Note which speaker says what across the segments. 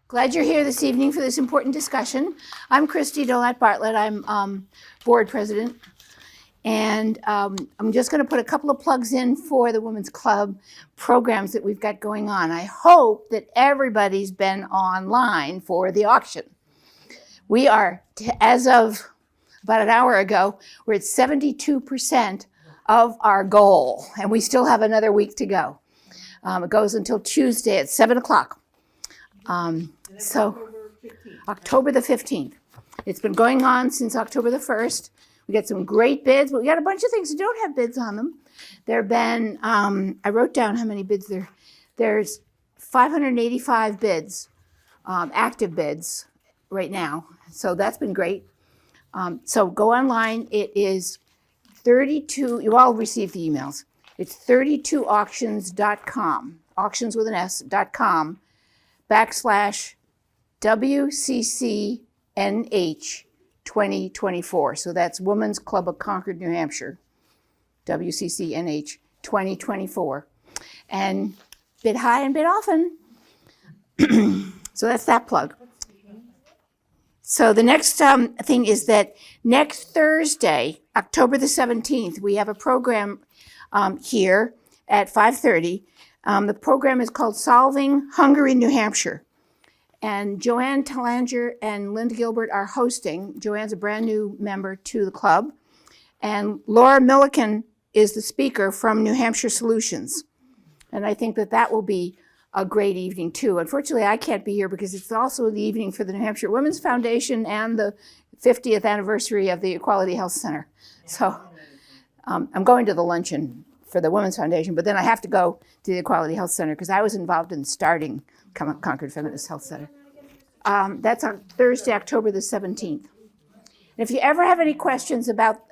Speaker 1: Glad you're here this evening for this important discussion. I'm Christy Dolat Bartlett. I'm board president. And I'm just going to put a couple of plugs in for the Women's Club programs that we've got going on. I hope that everybody's been online for the auction. We are, as of about an hour ago, we're at 72% of our goal, and we still have another week to go. It goes until Tuesday at 7 o'clock. So October the 15th. It's been going on since October the 1st. We got some great bids, but we got a bunch of things that don't have bids on them. There have been, I wrote down how many bids there. There's 585 bids, active bids right now. So that's been great. So go online. It is 32, you all received the emails. It's 32auctions.com, auctions with an S.com, /WCCNH 2024. So that's Women's Club of Concord, New Hampshire, WCCNH 2024. And bid high and bid often. So that's that plug. So the next thing is that next Thursday, October the 17th, we have a program here at 5:30. The program is called Solving Hunger in New Hampshire. And Joanne Talanger and Linda Gilbert are hosting. Joanne's a brand new member to the club. And Laura Milliken is the speaker from New Hampshire Solutions. And I think that that will be a great evening too. Unfortunately, I can't be here because it's also the evening for the New Hampshire Women's Foundation and the 50th anniversary of the Equality Health Center. So I'm going to the luncheon for the Women's Foundation, but then I have to go to the Equality Health Center because I was involved in starting Concord Feminist Health Center. That's on Thursday, October the 17th. And if you ever have any questions about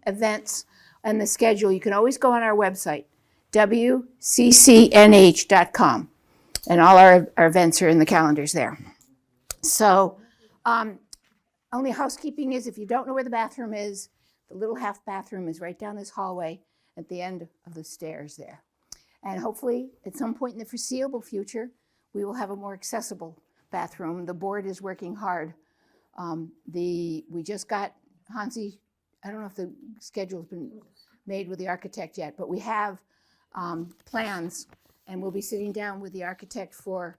Speaker 1: events and the schedule, you can always go on our website, WCCNH.com. And all our events are in the calendars there. So only housekeeping is if you don't know where the bathroom is, the little half bathroom is right down this hallway at the end of the stairs there. And hopefully at some point in the foreseeable future, we will have a more accessible bathroom. The board is working hard. We just got Hansi, I don't know if the schedule's been made with the architect yet, but we have plans, and we'll be sitting down with the architect for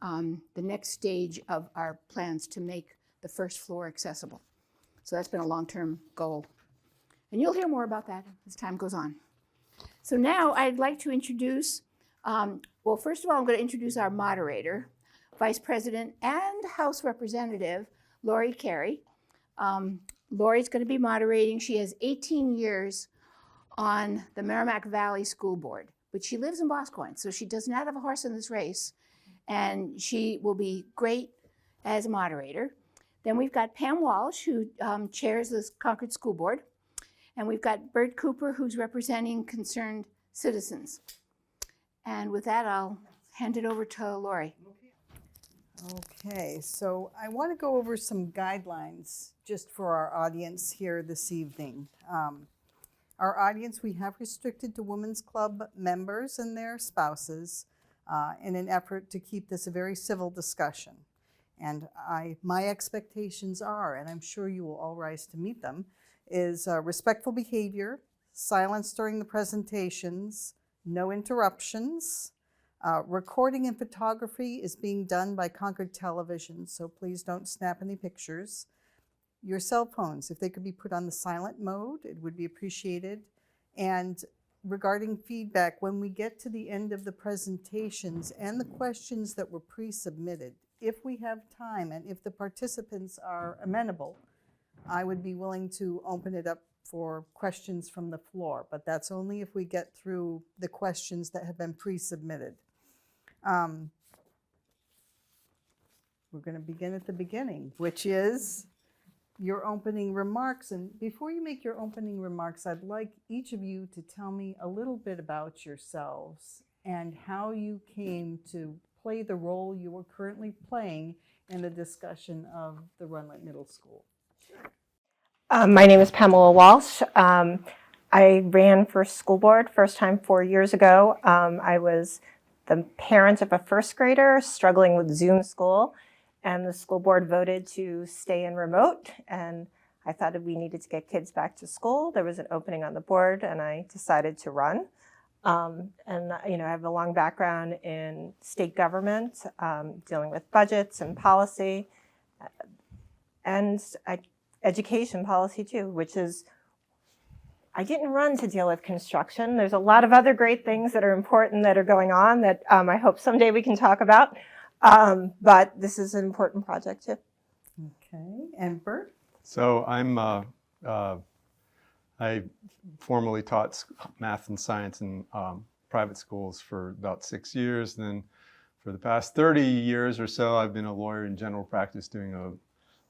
Speaker 1: the next stage of our plans to make the first floor accessible. So that's been a long-term goal. And you'll hear more about that as time goes on. So now I'd like to introduce, well, first of all, I'm going to introduce our moderator, Vice President and House Representative, Lori Carey. Lori's going to be moderating. She has 18 years on the Merrimack Valley School Board, but she lives in Boscoin, so she does not have a horse in this race, and she will be great as a moderator. Then we've got Pam Walsh, who chairs the Concord School Board, and we've got Bert Cooper, who's representing concerned citizens. And with that, I'll hand it over to Lori.
Speaker 2: Okay, so I want to go over some guidelines just for our audience here this evening. Our audience, we have restricted to Women's Club members and their spouses in an effort to keep this a very civil discussion. And my expectations are, and I'm sure you will all rise to meet them, is respectful behavior, silence during the presentations, no interruptions. Recording and photography is being done by Concord Television, so please don't snap any pictures. Your cell phones, if they could be put on the silent mode, it would be appreciated. And regarding feedback, when we get to the end of the presentations and the questions that were pre-submitted, if we have time and if the participants are amenable, I would be willing to open it up for questions from the floor, but that's only if we get through the questions that have been pre-submitted. We're going to begin at the beginning, which is your opening remarks. And before you make your opening remarks, I'd like each of you to tell me a little bit about yourselves and how you came to play the role you are currently playing in the discussion of the Runlet Middle School.
Speaker 3: My name is Pamela Walsh. I ran for school board first time 4 years ago. I was the parent of a first grader struggling with Zoom school, and the school board voted to stay in remote. And I thought that we needed to get kids back to school. There was an opening on the board, and I decided to run. And I have a long background in state government, dealing with budgets and policy, and education policy too, which is, I didn't run to deal with construction. There's a lot of other great things that are important that are going on that I hope someday we can talk about. But this is an important project too.
Speaker 2: Okay, and Bert?
Speaker 4: So I formerly taught math and science in private schools for about 6 years. Then for the past 30 years or so, I've been a lawyer in general practice doing a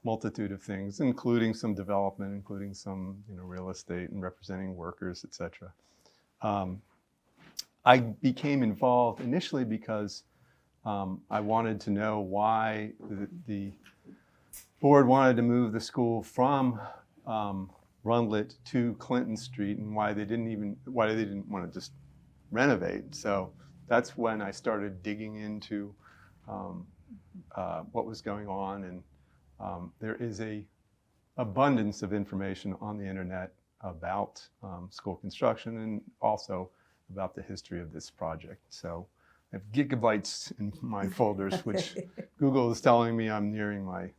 Speaker 4: multitude of things, including some development, including some real estate and representing workers, etc. I became involved initially because I wanted to know why the board wanted to move the school from Rundlet to Clinton Street, and why they didn't want to just renovate. So that's when I started digging into what was going on, and there is a abundance of information on the internet about school construction and also about the history of this project. So I have gigabytes in my folders, which Google is telling me I'm nearing my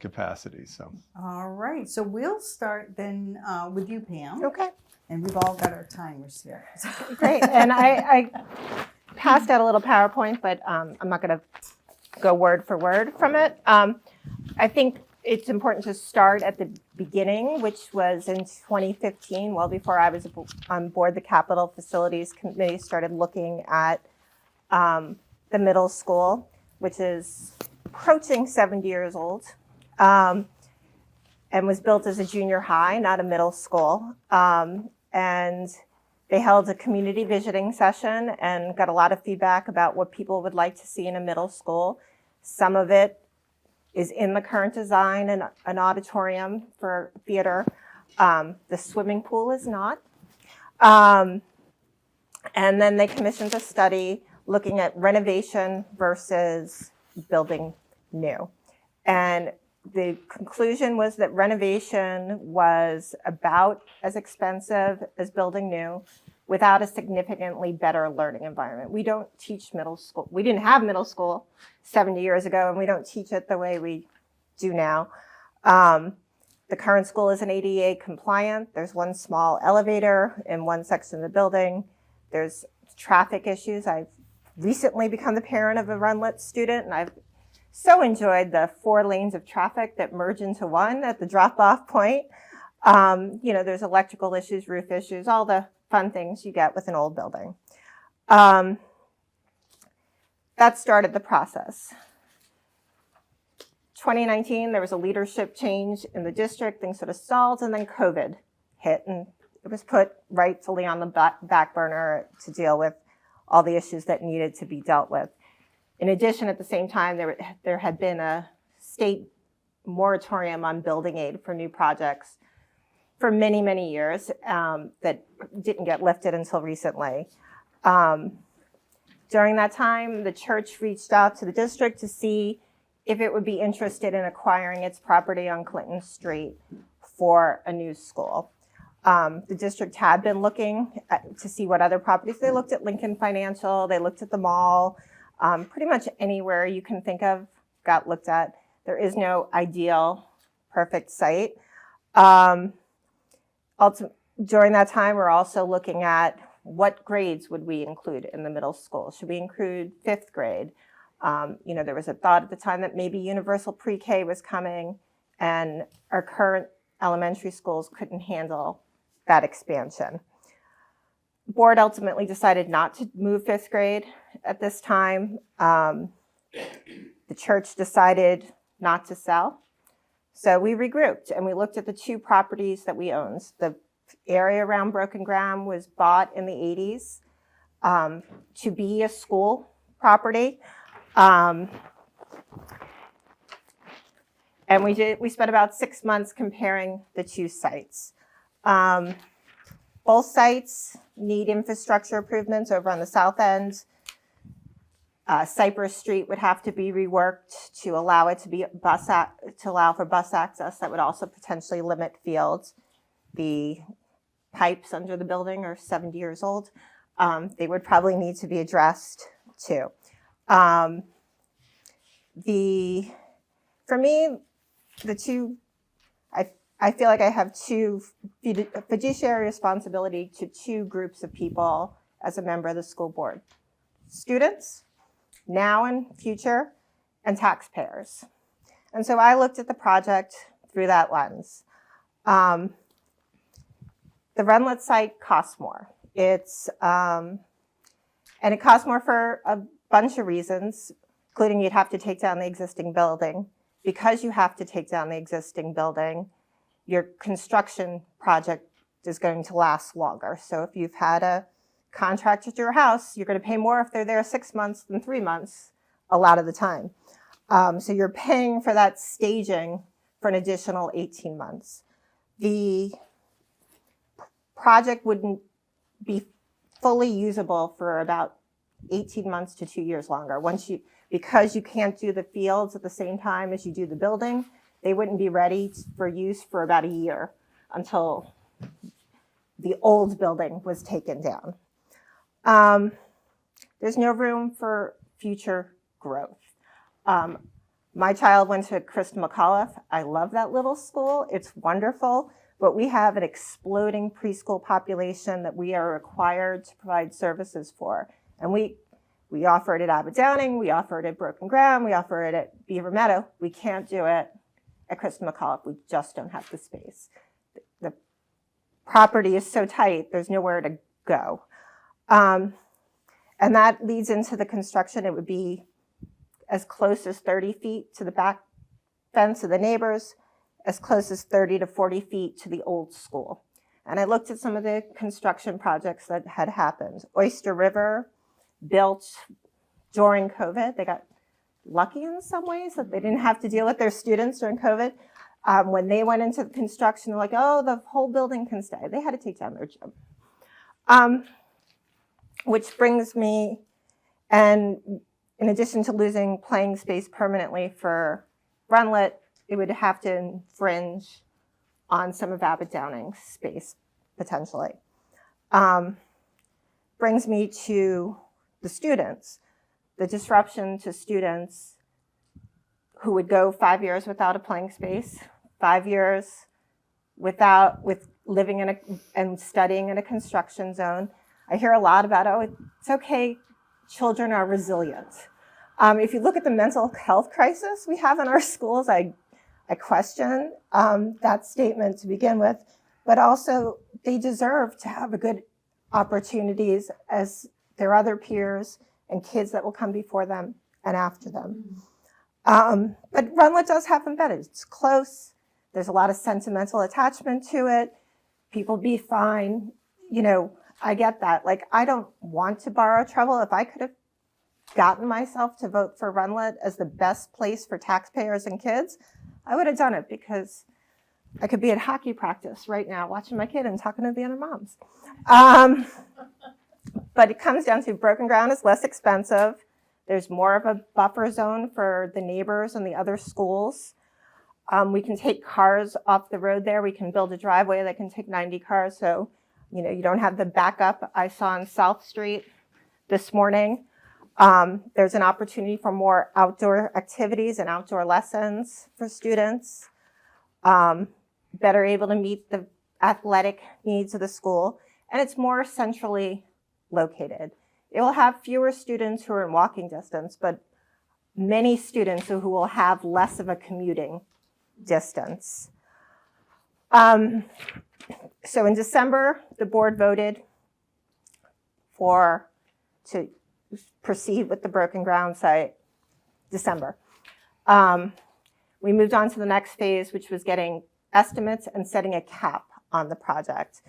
Speaker 4: capacity. So.
Speaker 2: All right, so we'll start then with you, Pam.
Speaker 3: Okay.
Speaker 2: And we've all got our timers here.
Speaker 3: Great. And I passed out a little PowerPoint, but I'm not going to go word for word from it. I think it's important to start at the beginning, which was in 2015, well before I was on board. The Capital Facilities Committee started looking at the middle school, which is approaching 70 years old, and was built as a junior high, not a middle school. And they held a community visiting session and got a lot of feedback about what people would like to see in a middle school. Some of it is in the current design, and an auditorium for theater. The swimming pool is not. And then they commissioned a study looking at renovation versus building new. And the conclusion was that renovation was about as expensive as building new without a significantly better learning environment. We don't teach middle school. We didn't have middle school 70 years ago, and we don't teach it the way we do now. The current school isn't ADA compliant. There's one small elevator in one section of the building. There's traffic issues. I've recently become the parent of a Rundlet student, and I've so enjoyed the 4 lanes of traffic that merge into one at the drop-off point. There's electrical issues, roof issues, all the fun things you get with an old building. That started the process. 2019, there was a leadership change in the district. Things sort of stalled, and then COVID hit, and it was put rightfully on the back burner to deal with all the issues that needed to be dealt with. In addition, at the same time, there had been a state moratorium on building aid for new projects for many, many years that didn't get lifted until recently. During that time, the church reached out to the district to see if it would be interested in acquiring its property on Clinton Street for a new school. The district had been looking to see what other properties. They looked at Lincoln Financial, they looked at the mall, pretty much anywhere you can think of got looked at. There is no ideal, perfect site. During that time, we're also looking at what grades would we include in the middle school. Should we include 5th grade? There was a thought at the time that maybe universal pre-K was coming, and our current elementary schools couldn't handle that expansion. The board ultimately decided not to move 5th grade at this time. The church decided not to sell. So we regrouped and we looked at the 2 properties that we owned. The area around Broken Ground was bought in the 80s to be a school property. And we spent about 6 months comparing the 2 sites. Both sites need infrastructure improvements. Over on the south end, Cypress Street would have to be reworked to allow it to be to allow for bus access. That would also potentially limit fields. The pipes under the building are 70 years old. They would probably need to be addressed too. For me, I feel like I have two fiduciary responsibility to two groups of people as a member of the school board: students, now and future, and taxpayers. And so I looked at the project through that lens. The Runlet site costs more. And it costs more for a bunch of reasons, including you'd have to take down the existing building. Because you have to take down the existing building, your construction project is going to last longer. So if you've had a contract at your house, you're going to pay more if they're there 6 months than 3 months a lot of the time. So you're paying for that staging for an additional 18 months. The project wouldn't be fully usable for about 18 months to 2 years longer. Because you can't do the fields at the same time as you do the building, they wouldn't be ready for use for about a year until the old building was taken down. There's no room for future growth. My child went to Christa McAuliffe. I love that little school. It's wonderful, but we have an exploding preschool population that we are required to provide services for. And we offer it at Abbott Downing, we offer it at Broken Ground, we offer it at Beaver Meadow. We can't do it at Christa McAuliffe. We just don't have the space. The property is so tight, there's nowhere to go. And that leads into the construction. It would be as close as 30 feet to the back fence of the neighbors, as close as 30 to 40 feet to the old school. And I looked at some of the construction projects that had happened. Oyster River, built during COVID. They got lucky in some ways that they didn't have to deal with their students during COVID. When they went into the construction, they're like, oh, the whole building can stay. They had to take down their gym. Which brings me, and in addition to losing playing space permanently for Runlet, it would have to infringe on some of Abbott Downing's space, potentially. Brings me to the students, the disruption to students who would go 5 years without a playing space, 5 years with living in and studying in a construction zone. I hear a lot about, oh, it's okay, children are resilient. If you look at the mental health crisis we have in our schools, I question that statement to begin with, but also they deserve to have a good opportunities as their other peers and kids that will come before them and after them. But Runlet does have embedded. It's close. There's a lot of sentimental attachment to it. People be fine. You know, I get that. Like, I don't want to borrow trouble. If I could have gotten myself to vote for Runlet as the best place for taxpayers and kids, I would have done it, because I could be at hockey practice right now watching my kid and talking to the other moms. But it comes down to Broken Ground is less expensive. There's more of a buffer zone for the neighbors and the other schools. We can take cars off the road there. We can build a driveway that can take 90 cars. So, you know, you don't have the backup I saw on South Street this morning. There's an opportunity for more outdoor activities and outdoor lessons for students. Better able to meet the athletic needs of the school. And it's more centrally located. It will have fewer students who are in walking distance, but many students who will have less of a commuting distance. So in December, the board voted to proceed with the Broken Ground site. December. We moved on to the next phase, which was getting estimates and setting a cap on the project.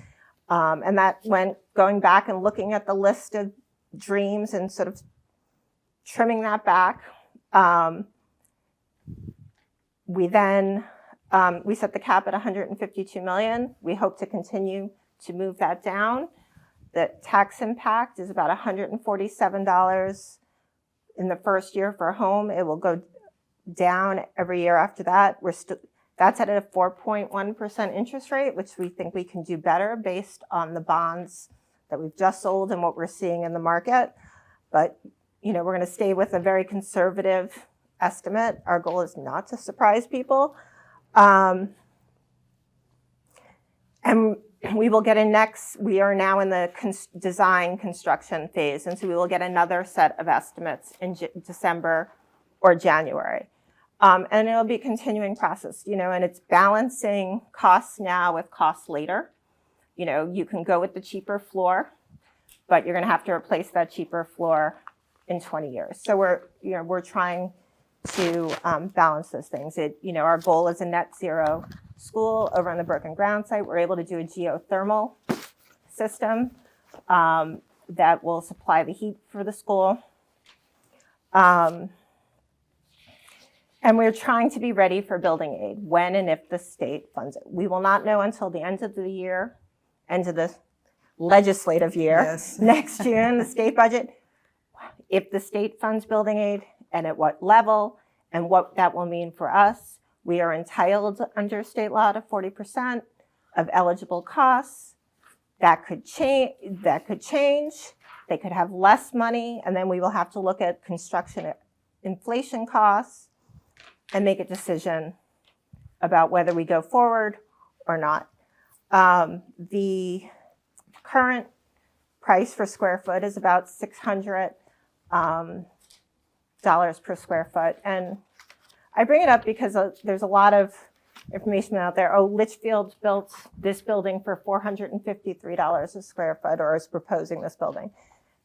Speaker 3: And that went going back and looking at the list of dreams and sort of trimming that back. We then we set the cap at $152 million. We hope to continue to move that down. The tax impact is about $147 in the first year for a home. It will go down every year after that. That's at a 4.1% interest rate, which we think we can do better based on the bonds that we've just sold and what we're seeing in the market. But, we're going to stay with a very conservative estimate. Our goal is not to surprise people. And we will get we are now in the design construction phase, and so we will get another set of estimates in December or January. And it'll be a continuing process, and it's balancing costs now with costs later. You can go with the cheaper floor, but you're going to have to replace that cheaper floor in 20 years. So we're trying to balance those things. Our goal is a net zero school over on the Broken Ground site. We're able to do a geothermal system that will supply the heat for the school. And we're trying to be ready for building aid when and if the state funds it. We will not know until the end of the year, end of the legislative year,
Speaker 2: Yes.
Speaker 3: next June, the state budget, if the state funds building aid and at what level and what that will mean for us. We are entitled under state law to 40% of eligible costs. That could change. They could have less money, and then we will have to look at construction inflation costs and make a decision about whether we go forward or not. The current price for square foot is about $600 per square foot. And I bring it up because there's a lot of information out there. Litchfield built this building for $453 a square foot, or is proposing this building.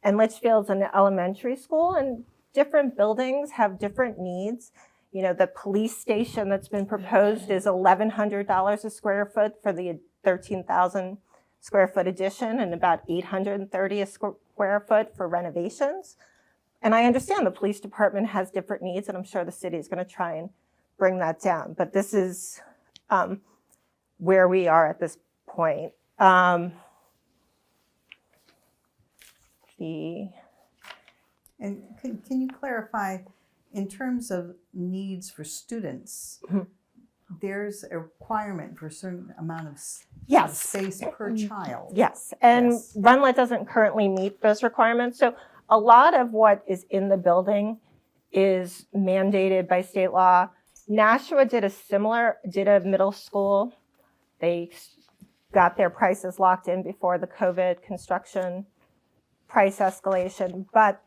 Speaker 3: And Litchfield's an elementary school, and different buildings have different needs. The police station that's been proposed is $1,100 a square foot for the 13,000 square foot addition, and about $830 a square foot for renovations. And I understand the police department has different needs, and I'm sure the city is going to try and bring that down. But this is where we are at this point.
Speaker 2: And can you clarify, in terms of needs for students, there's a requirement for a certain amount of space per child?
Speaker 3: Yes, and
Speaker 2: Yes.
Speaker 3: Runlet doesn't currently meet those requirements. So a lot of what is in the building is mandated by state law. Nashua did a middle school. They got their prices locked in before the COVID construction price escalation, but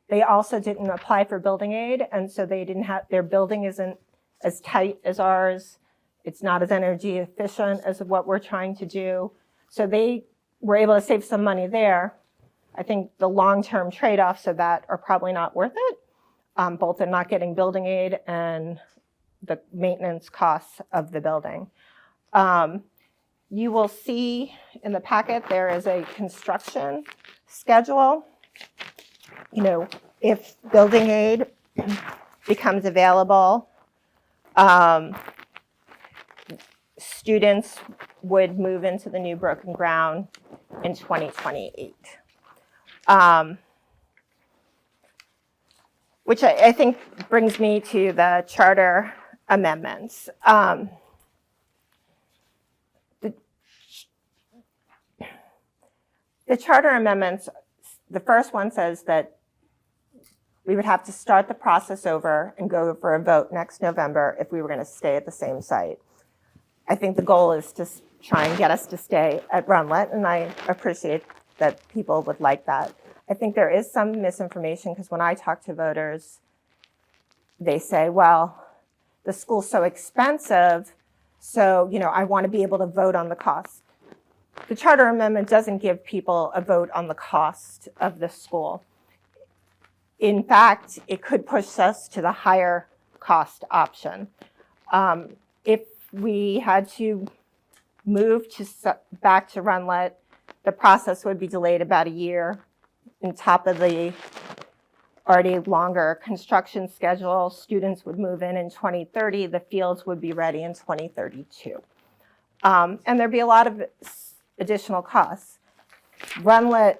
Speaker 3: they also didn't apply for building aid, and so their building isn't as tight as ours. It's not as energy efficient as what we're trying to do. So they were able to save some money there. I think the long-term trade-offs of that are probably not worth it, both in not getting building aid and the maintenance costs of the building. You will see in the packet there is a construction schedule. If building aid becomes available, students would move into the new Broken Ground in 2028. Which I think brings me to the charter amendments. The charter amendments, the first one says that we would have to start the process over and go for a vote next November if we were going to stay at the same site. I think the goal is to try and get us to stay at Runlet, and I appreciate that people would like that. I think there is some misinformation, because when I talk to voters, they say, well, the school's so expensive, so, I want to be able to vote on the cost. The charter amendment doesn't give people a vote on the cost of the school. In fact, it could push us to the higher cost option. If we had to move back to Runlet, the process would be delayed about a year on top of the already longer construction schedule. Students would move in 2030. The fields would be ready in 2032. And there'd be a lot of additional costs. Runlet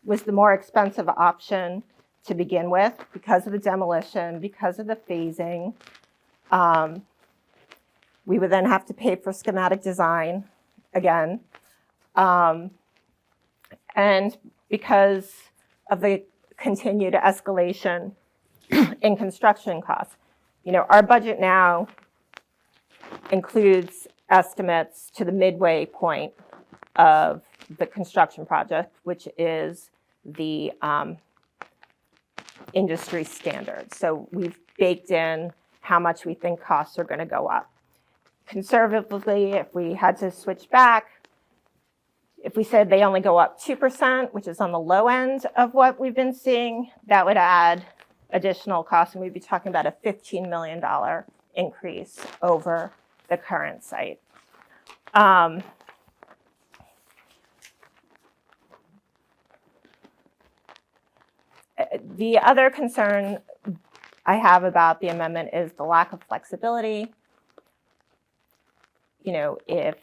Speaker 3: was the more expensive option to begin with because of the demolition, because of the phasing. We would then have to pay for schematic design again. And because of the continued escalation in construction costs. Our budget now includes estimates to the midway point of the construction project, which is the industry standard. So we've baked in how much we think costs are going to go up. Conservatively, if we had to switch back, if we said they only go up 2%, which is on the low end of what we've been seeing, that would add additional costs, and we'd be talking about a $15 million increase over the current site. The other concern I have about the amendment is the lack of flexibility. If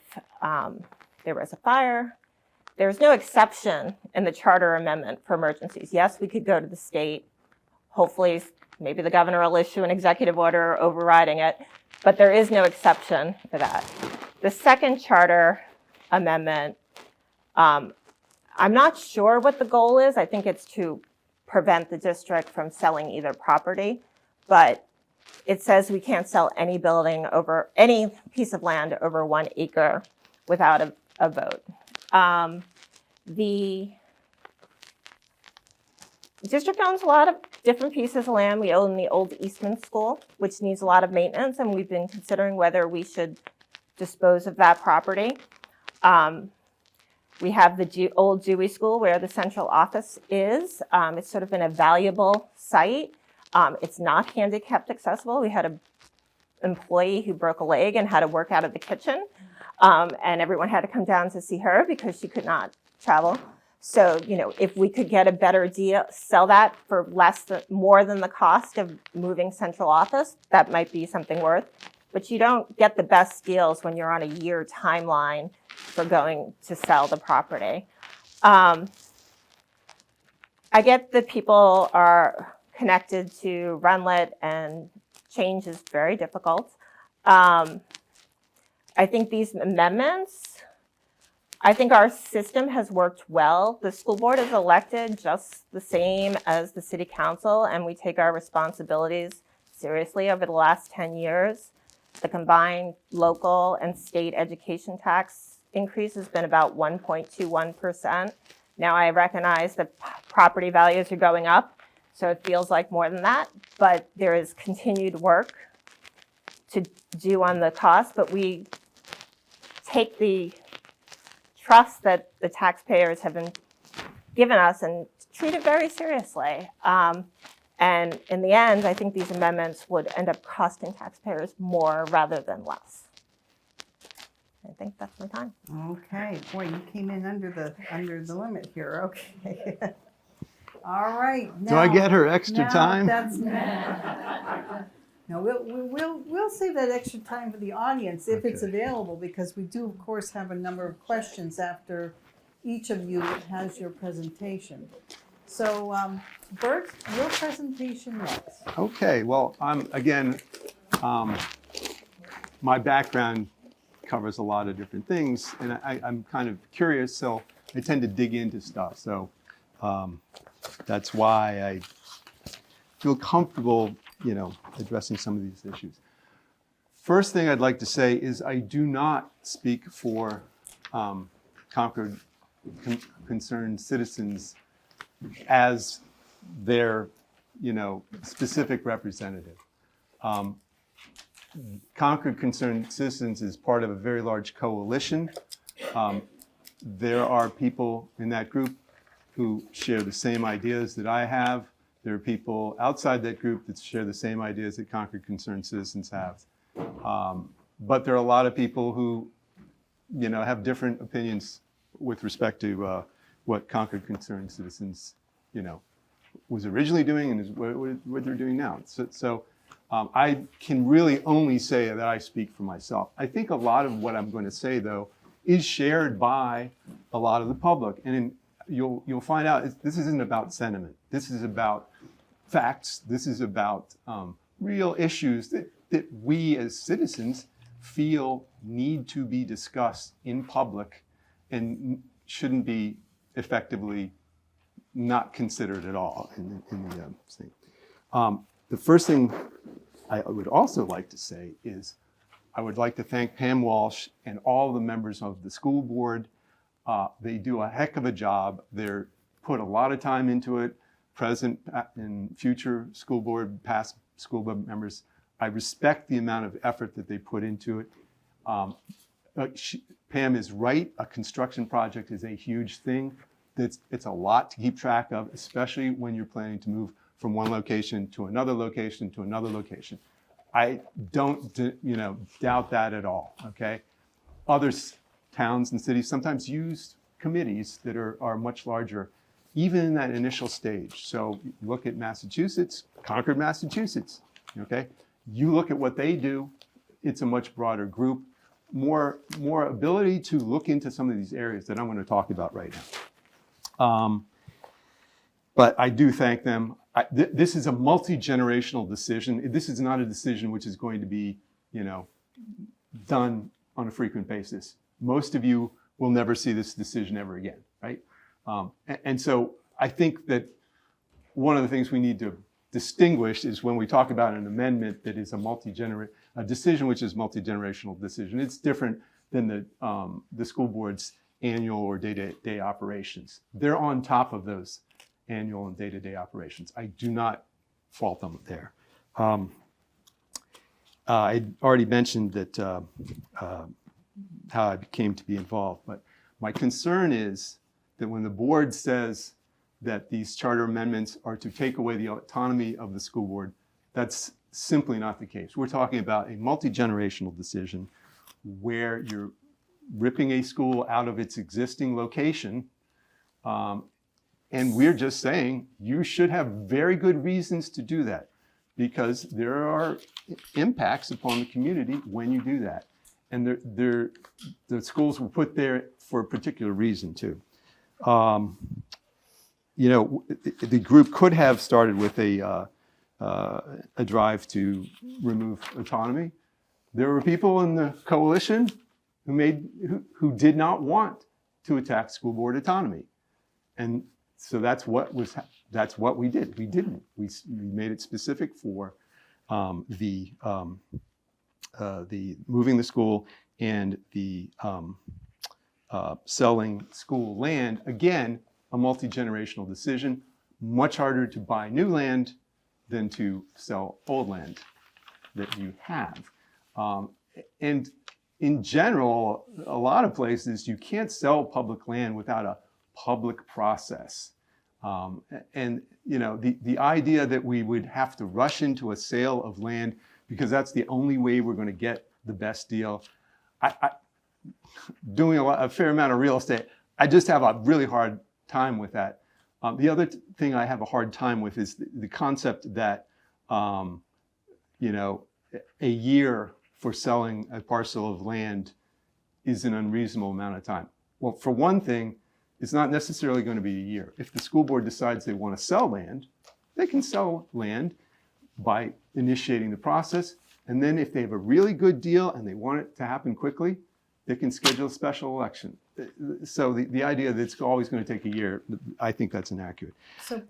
Speaker 3: there was a fire, there's no exception in the charter amendment for emergencies. Yes, we could go to the state. Hopefully, maybe the governor will issue an executive order overriding it, but there is no exception for that. The second charter amendment, I'm not sure what the goal is. I think it's to prevent the district from selling either property, but it says we can't sell any building over any piece of land over 1 acre without a vote. The district owns a lot of different pieces of land. We own the old Eastman School, which needs a lot of maintenance, and we've been considering whether we should dispose of that property. We have the old Dewey School where the central office is. It's sort of been a valuable site. It's not handicapped accessible. We had an employee who broke a leg and had to work out of the kitchen, and everyone had to come down to see her because she could not travel. So, if we could get a better deal, sell that for more than the cost of moving central office, that might be something worth. But you don't get the best deals when you're on a year timeline for going to sell the property. I get that people are connected to Runlet and change is very difficult. I think these amendments, I think our system has worked well. The school board is elected just the same as the city council, and we take our responsibilities seriously over the last 10 years. The combined local and state education tax increase has been about 1.21%. Now I recognize that property values are going up, so it feels like more than that, but there is continued work to do on the cost, but we take the trust that the taxpayers have been given us and treat it very seriously. And in the end, I think these amendments would end up costing taxpayers more rather than less. I think that's my time.
Speaker 2: Okay, boy, you came in under the limit here. Okay. All right.
Speaker 4: Do I get her extra
Speaker 2: now
Speaker 4: time?
Speaker 2: No, we'll save that extra time for the audience if it's available, because we do, of course, have a number of questions after each of you has your presentation. So, Bert, your presentation next.
Speaker 4: Okay, well, my background covers a lot of different things, and I'm kind of curious, so I tend to dig into stuff. So that's why I feel comfortable, addressing some of these issues. First thing I'd like to say is I do not speak for Concord concerned citizens as their, specific representative. Concord Concerned Citizens is part of a very large coalition. There are people in that group who share the same ideas that I have. There are people outside that group that share the same ideas that Concord Concerned Citizens have. But there are a lot of people who, have different opinions with respect to what Concord Concerned Citizens, was originally doing and is what they're doing now. So I can really only say that I speak for myself. I think a lot of what I'm going to say, though, is shared by a lot of the public. And you'll find out this isn't about sentiment. This is about facts. This is about real issues that we as citizens feel need to be discussed in public and shouldn't be effectively not considered at all in the thing. The first thing I would also like to say is I would like to thank Pam Walsh and all the members of the school board. They do a heck of a job. They're put a lot of time into it, present and future school board, past school board members. I respect the amount of effort that they put into it. Pam is right. A construction project is a huge thing. It's a lot to keep track of, especially when you're planning to move from one location to another location to another location. I don't, doubt that at all. Okay, other towns and cities sometimes use committees that are much larger, even in that initial stage. So look at Massachusetts, Concord, Massachusetts. Okay, you look at what they do. It's a much broader group, more ability to look into some of these areas that I'm going to talk about right now. But I do thank them. This is a multi-generational decision. This is not a decision which is going to be, done on a frequent basis. Most of you will never see this decision ever again, right? And so I think that one of the things we need to distinguish is when we talk about an amendment that is a decision which is multi-generational decision. It's different than the school board's annual or day-to-day operations. They're on top of those annual and day-to-day operations. I do not fault them there. I already mentioned that how I came to be involved, but my concern is that when the board says that these charter amendments are to take away the autonomy of the school board, that's simply not the case. We're talking about a multi-generational decision where you're ripping a school out of its existing location, and we're just saying you should have very good reasons to do that because there are impacts upon the community when you do that. And the schools were put there for a particular reason too. The group could have started with a drive to remove autonomy. There were people in the coalition who did not want to attack school board autonomy, and so that's what we did. We didn't. We made it specific for the moving the school and the selling school land. Again, a multi-generational decision. Much harder to buy new land than to sell old land that you have. And in general, a lot of places you can't sell public land without a public process. And the idea that we would have to rush into a sale of land because that's the only way we're going to get the best deal. Doing a fair amount of real estate, I just have a really hard time with that. The other thing I have a hard time with is the concept that a year for selling a parcel of land is an unreasonable amount of time. Well, for one thing, it's not necessarily going to be a year. If the school board decides they want to sell land, they can sell land by initiating the process. And then if they have a really good deal and they want it to happen quickly, they can schedule a special election. So the idea that it's always going to take a year, I think that's inaccurate.
Speaker 2: So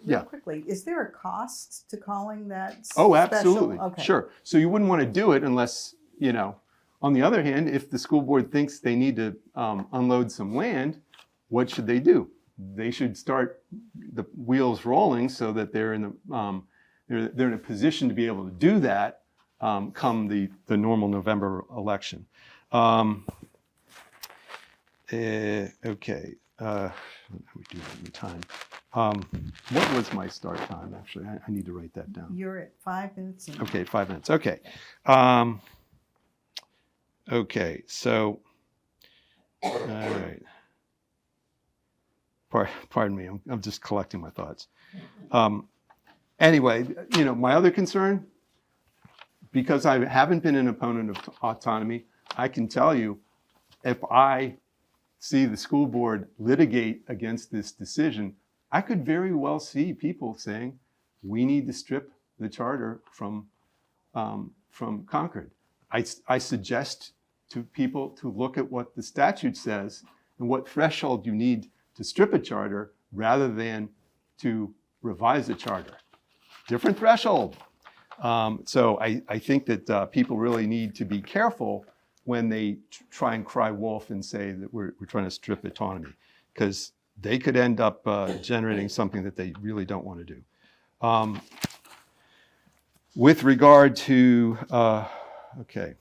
Speaker 4: yeah.
Speaker 2: quickly, is there a cost to calling that
Speaker 4: Oh,
Speaker 2: special?
Speaker 4: absolutely.
Speaker 2: Okay.
Speaker 4: Sure. So you wouldn't want to do it unless, on the other hand, if the school board thinks they need to unload some land, what should they do? They should start the wheels rolling so that they're in a position to be able to do that come the normal November election. Okay. How we do that in time? What was my start time? Actually, I need to write that down.
Speaker 2: You're at 5 minutes in.
Speaker 4: Okay, 5 minutes. Okay. Okay. So, all right. Pardon me. I'm just collecting my thoughts. Anyway, my other concern, because I haven't been an opponent of autonomy, I can tell you, if I see the school board litigate against this decision, I could very well see people saying, we need to strip the charter from Concord. I suggest to people to look at what the statute says and what threshold you need to strip a charter rather than to revise a charter. Different threshold. So I think that people really need to be careful when they try and cry wolf and say that we're trying to strip autonomy, because they could end up generating something that they really don't want to do. With regard to, okay.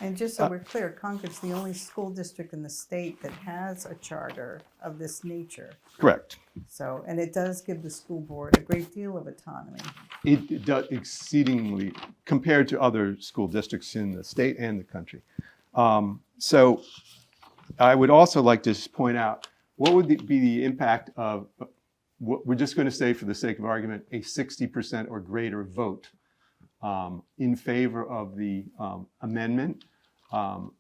Speaker 2: And just so we're clear, Concord's the only school district in the state that has a charter of this nature.
Speaker 4: Correct.
Speaker 2: So, and it does give the school board a great deal of autonomy.
Speaker 4: It does exceedingly, compared to other school districts in the state and the country. So I would also like to just point out, what would be the impact of, what we're just going to say for the sake of argument, a 60% or greater vote in favor of the amendment. I'm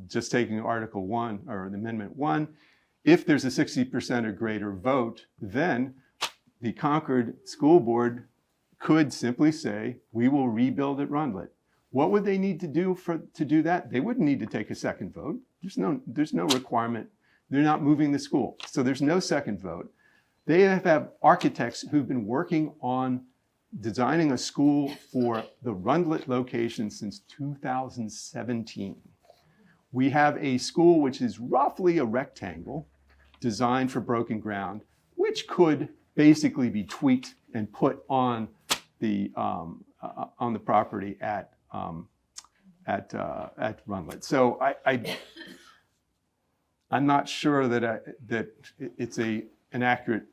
Speaker 4: just taking Article 1 or the Amendment 1. If there's a 60% or greater vote, then the Concord School Board could simply say, we will rebuild at Rundlet. What would they need to do to do that? They wouldn't need to take a second vote. There's no requirement. They're not moving the school, so there's no second vote. They have architects who've been working on designing a school for the Rundlet location since 2017. We have a school which is roughly a rectangle designed for broken ground, which could basically be tweaked and put on the property at Rundlet. So I'm not sure that it's an accurate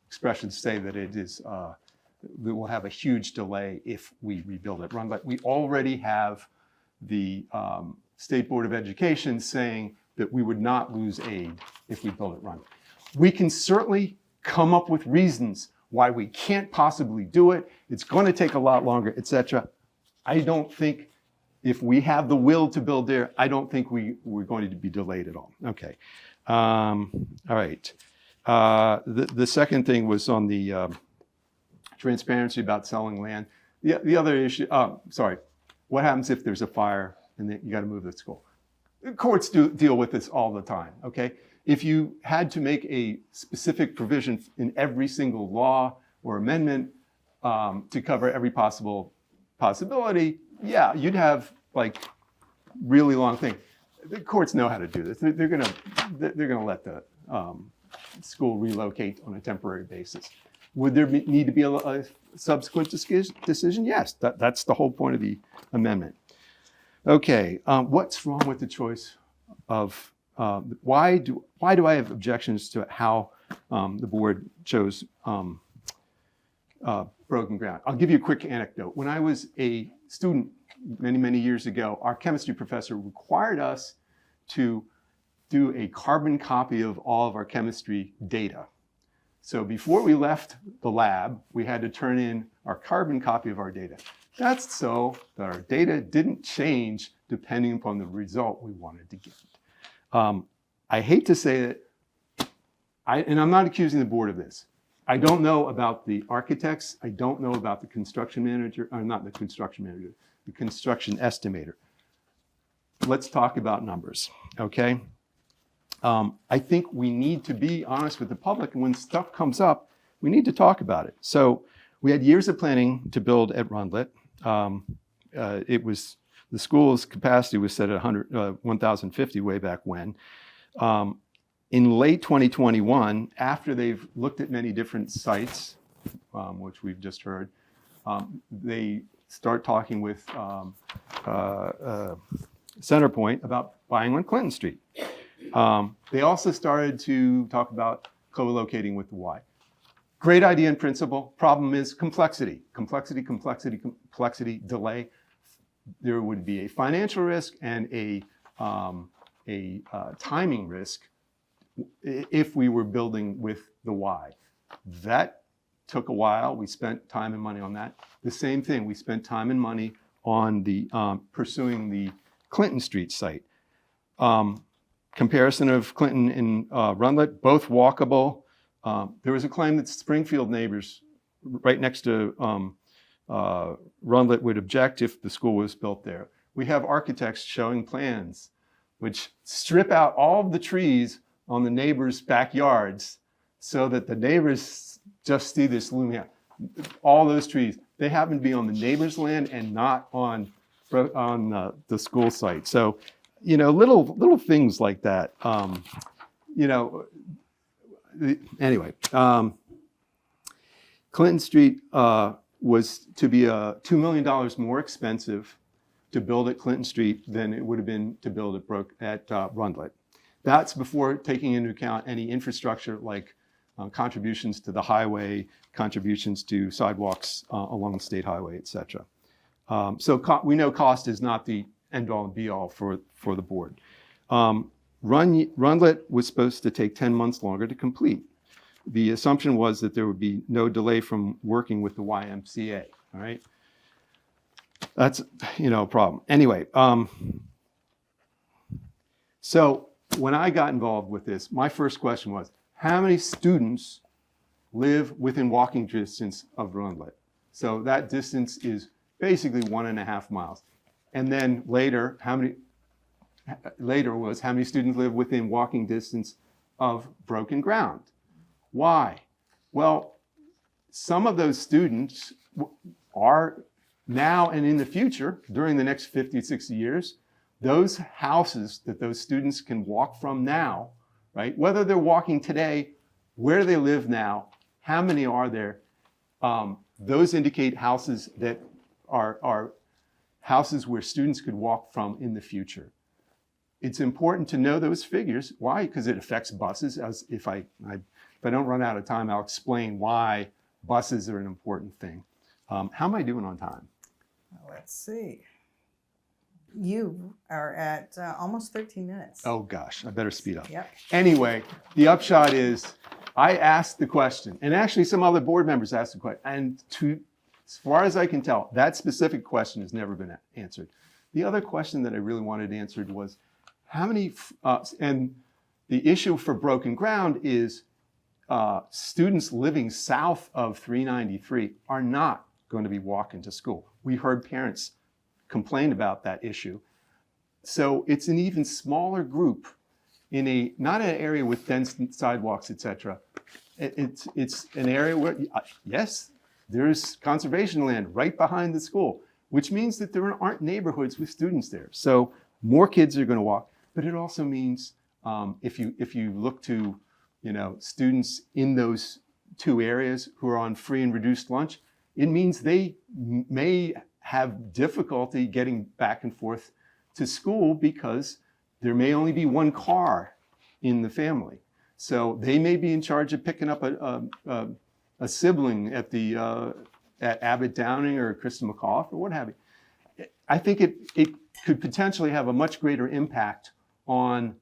Speaker 4: expression to say that it is. We will have a huge delay if we rebuild at Rundlet. We already have the State Board of Education saying that we would not lose aid if we build at Rundlet. We can certainly come up with reasons why we can't possibly do it. It's going to take a lot longer, etc. I don't think, if we have the will to build there, I don't think we're going to be delayed at all. Okay. All right. The second thing was on the transparency about selling land. The other issue, what happens if there's a fire and then you got to move the school? The courts deal with this all the time, okay? If you had to make a specific provision in every single law or amendment to cover every possibility, yeah, you'd have like really long thing. The courts know how to do this. They're gonna let the school relocate on a temporary basis. Would there need to be a subsequent decision? Yes, that's the whole point of the amendment. Okay, what's wrong with the choice of, why do I have objections to how the board chose broken ground? I'll give you a quick anecdote. When I was a student many years ago, our chemistry professor required us to do a carbon copy of all of our chemistry data. So before we left the lab, we had to turn in our carbon copy of our data. That's so that our data didn't change depending upon the result we wanted to get. I hate to say that, and I'm not accusing the board of this. I don't know about the architects. I don't know about the construction manager, or not the construction manager, the construction estimator. Let's talk about numbers, okay? I think we need to be honest with the public, and when stuff comes up, we need to talk about it. So we had years of planning to build at Rundlet. The school's capacity was set at 1,050 way back when. In late 2021, after they've looked at many different sites, which we've just heard, they start talking with Centerpoint about buying on Clinton Street. They also started to talk about co-locating with the Y. Great idea in principle. Problem is complexity, delay. There would be a financial risk and a timing risk if we were building with the Y. That took a while. We spent time and money on that. The same thing, we spent time and money on the pursuing the Clinton Street site. comparison of Clinton and Rundlet, both walkable. There was a claim that Springfield neighbors right next to Rundlet would object if the school was built there. We have architects showing plans which strip out all of the trees on the neighbors' backyards so that the neighbors just see this looming out. All those trees, they happen to be on the neighbor's land and not on the school site. So, little things like that. Anyway, Clinton Street was to be $2 million more expensive to build at Clinton Street than it would have been to build at Rundlet. That's before taking into account any infrastructure like contributions to the highway, contributions to sidewalks along the state highway, et cetera. So we know cost is not the end all and be all for the board. Rundlet was supposed to take 10 months longer to complete. The assumption was that there would be no delay from working with the YMCA, all right? That's, a problem. Anyway, so when I got involved with this, my first question was, how many students live within walking distance of Rundlet? So that distance is basically 1.5 miles. And then later was how many students live within walking distance of broken ground? Why? Well, some of those students are now and in the future, during the next 50, 60 years, those houses that those students can walk from now, right? Whether they're walking today, where they live now, how many are there? Those indicate houses that are houses where students could walk from in the future. It's important to know those figures. Why? Because it affects buses. As if I don't run out of time, I'll explain why buses are an important thing. How am I doing on time?
Speaker 2: Let's see. You are at almost 13 minutes.
Speaker 4: Oh gosh, I better speed up.
Speaker 2: Yep.
Speaker 4: Anyway, the upshot is I asked the question, and actually some other board members asked the question, and as far as I can tell, that specific question has never been answered. The other question that I really wanted answered was how many, and the issue for broken ground is students living south of 393 are not going to be walking to school. We heard parents complain about that issue. So it's an even smaller group in not an area with dense sidewalks, et cetera. It's an area where, yes, there's conservation land right behind the school, which means that there aren't neighborhoods with students there. So more kids are going to walk, but it also means if you look to, students in those two areas who are on free and reduced lunch, it means they may have difficulty getting back and forth to school because there may only be one car in the family. So they may be in charge of picking up a sibling at Abbott Downing or Krista McAuliffe or what have you. I think it could potentially have a much greater impact on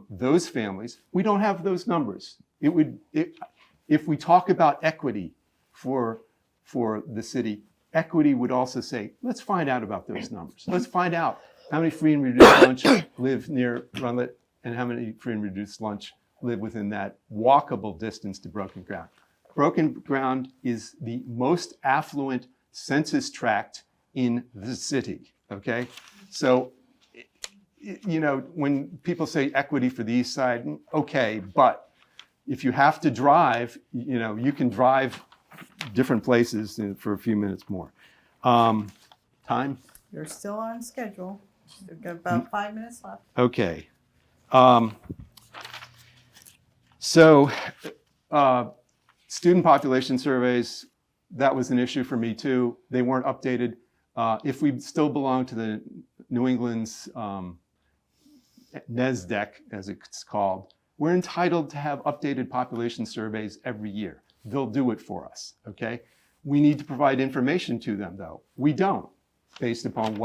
Speaker 4: those families. We don't have those numbers. If we talk about equity for the city, equity would also say, let's find out about those numbers. Let's find out how many free and reduced lunch live near Rundlet and how many free and reduced lunch live within that walkable distance to broken ground. Broken ground is the most affluent census tract in the city, okay? So, when people say equity for the east side, okay, but if you have to drive, you can drive different places for a few minutes more. Time?
Speaker 2: You're still on schedule. We've got about 5 minutes left.
Speaker 4: Okay. So student population surveys, that was an issue for me too. They weren't updated. If we still belong to the New England's NESDEC, as it's called, we're entitled to have updated population surveys every year. They'll do it for us, okay? We need to provide information to them, though. We don't, based upon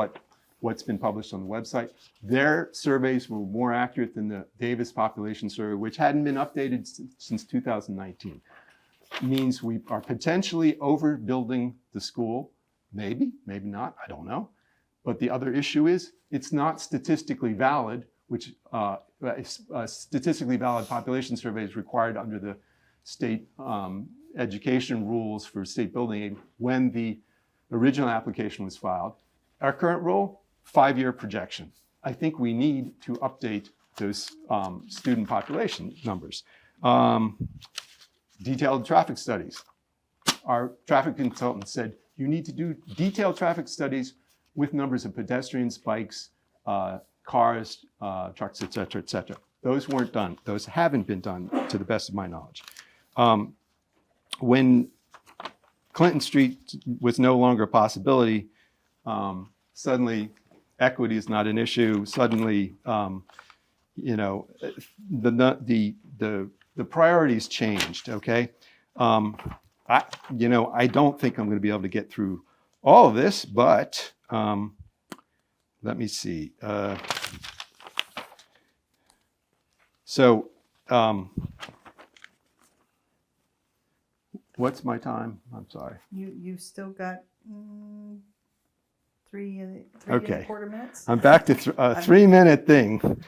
Speaker 4: what's been published on the website. Their surveys were more accurate than the Davis population survey, which hadn't been updated since 2019. It means we are potentially overbuilding the school. Maybe, maybe not, I don't know. But the other issue is it's not statistically valid which a statistically valid population survey is required under the state education rules for state building aid when the original application was filed. Our current rule, 5-year projection. I think we need to update those student population numbers. Detailed traffic studies. Our traffic consultant said, you need to do detailed traffic studies with numbers of pedestrians, bikes, cars, trucks, et cetera, et cetera. Those weren't done. Those haven't been done to the best of my knowledge. When Clinton Street was no longer a possibility, suddenly equity is not an issue. Suddenly, you know, the priorities changed. Okay, I don't think I'm going to be able to get through all of this, but let me see. What's my time? I'm sorry.
Speaker 2: You've still got 3 and
Speaker 4: Okay.
Speaker 2: a quarter minutes.
Speaker 4: I'm back to a 3-minute thing.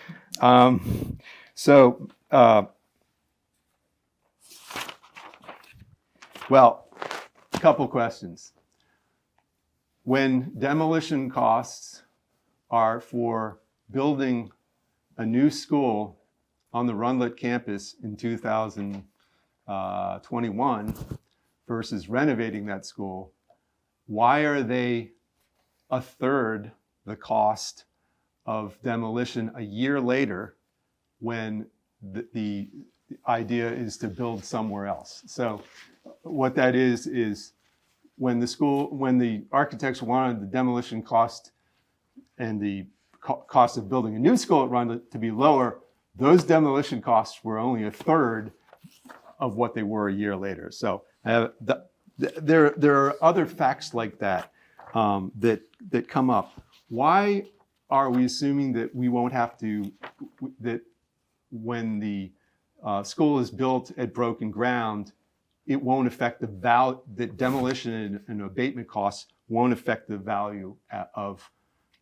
Speaker 4: Well, a couple questions. When demolition costs are for building a new school on the Rundlet campus in 2021 versus renovating that school, why are they a third the cost of demolition a year later when the idea is to build somewhere else? So what that is when the architects wanted the demolition cost and the cost of building a new school at Rundlet to be lower, those demolition costs were only a third of what they were a year later. So there are other facts like that that come up. Why are we assuming that we won't have to, that when the school is built at broken ground, it won't affect the value, that demolition and abatement costs won't affect the value of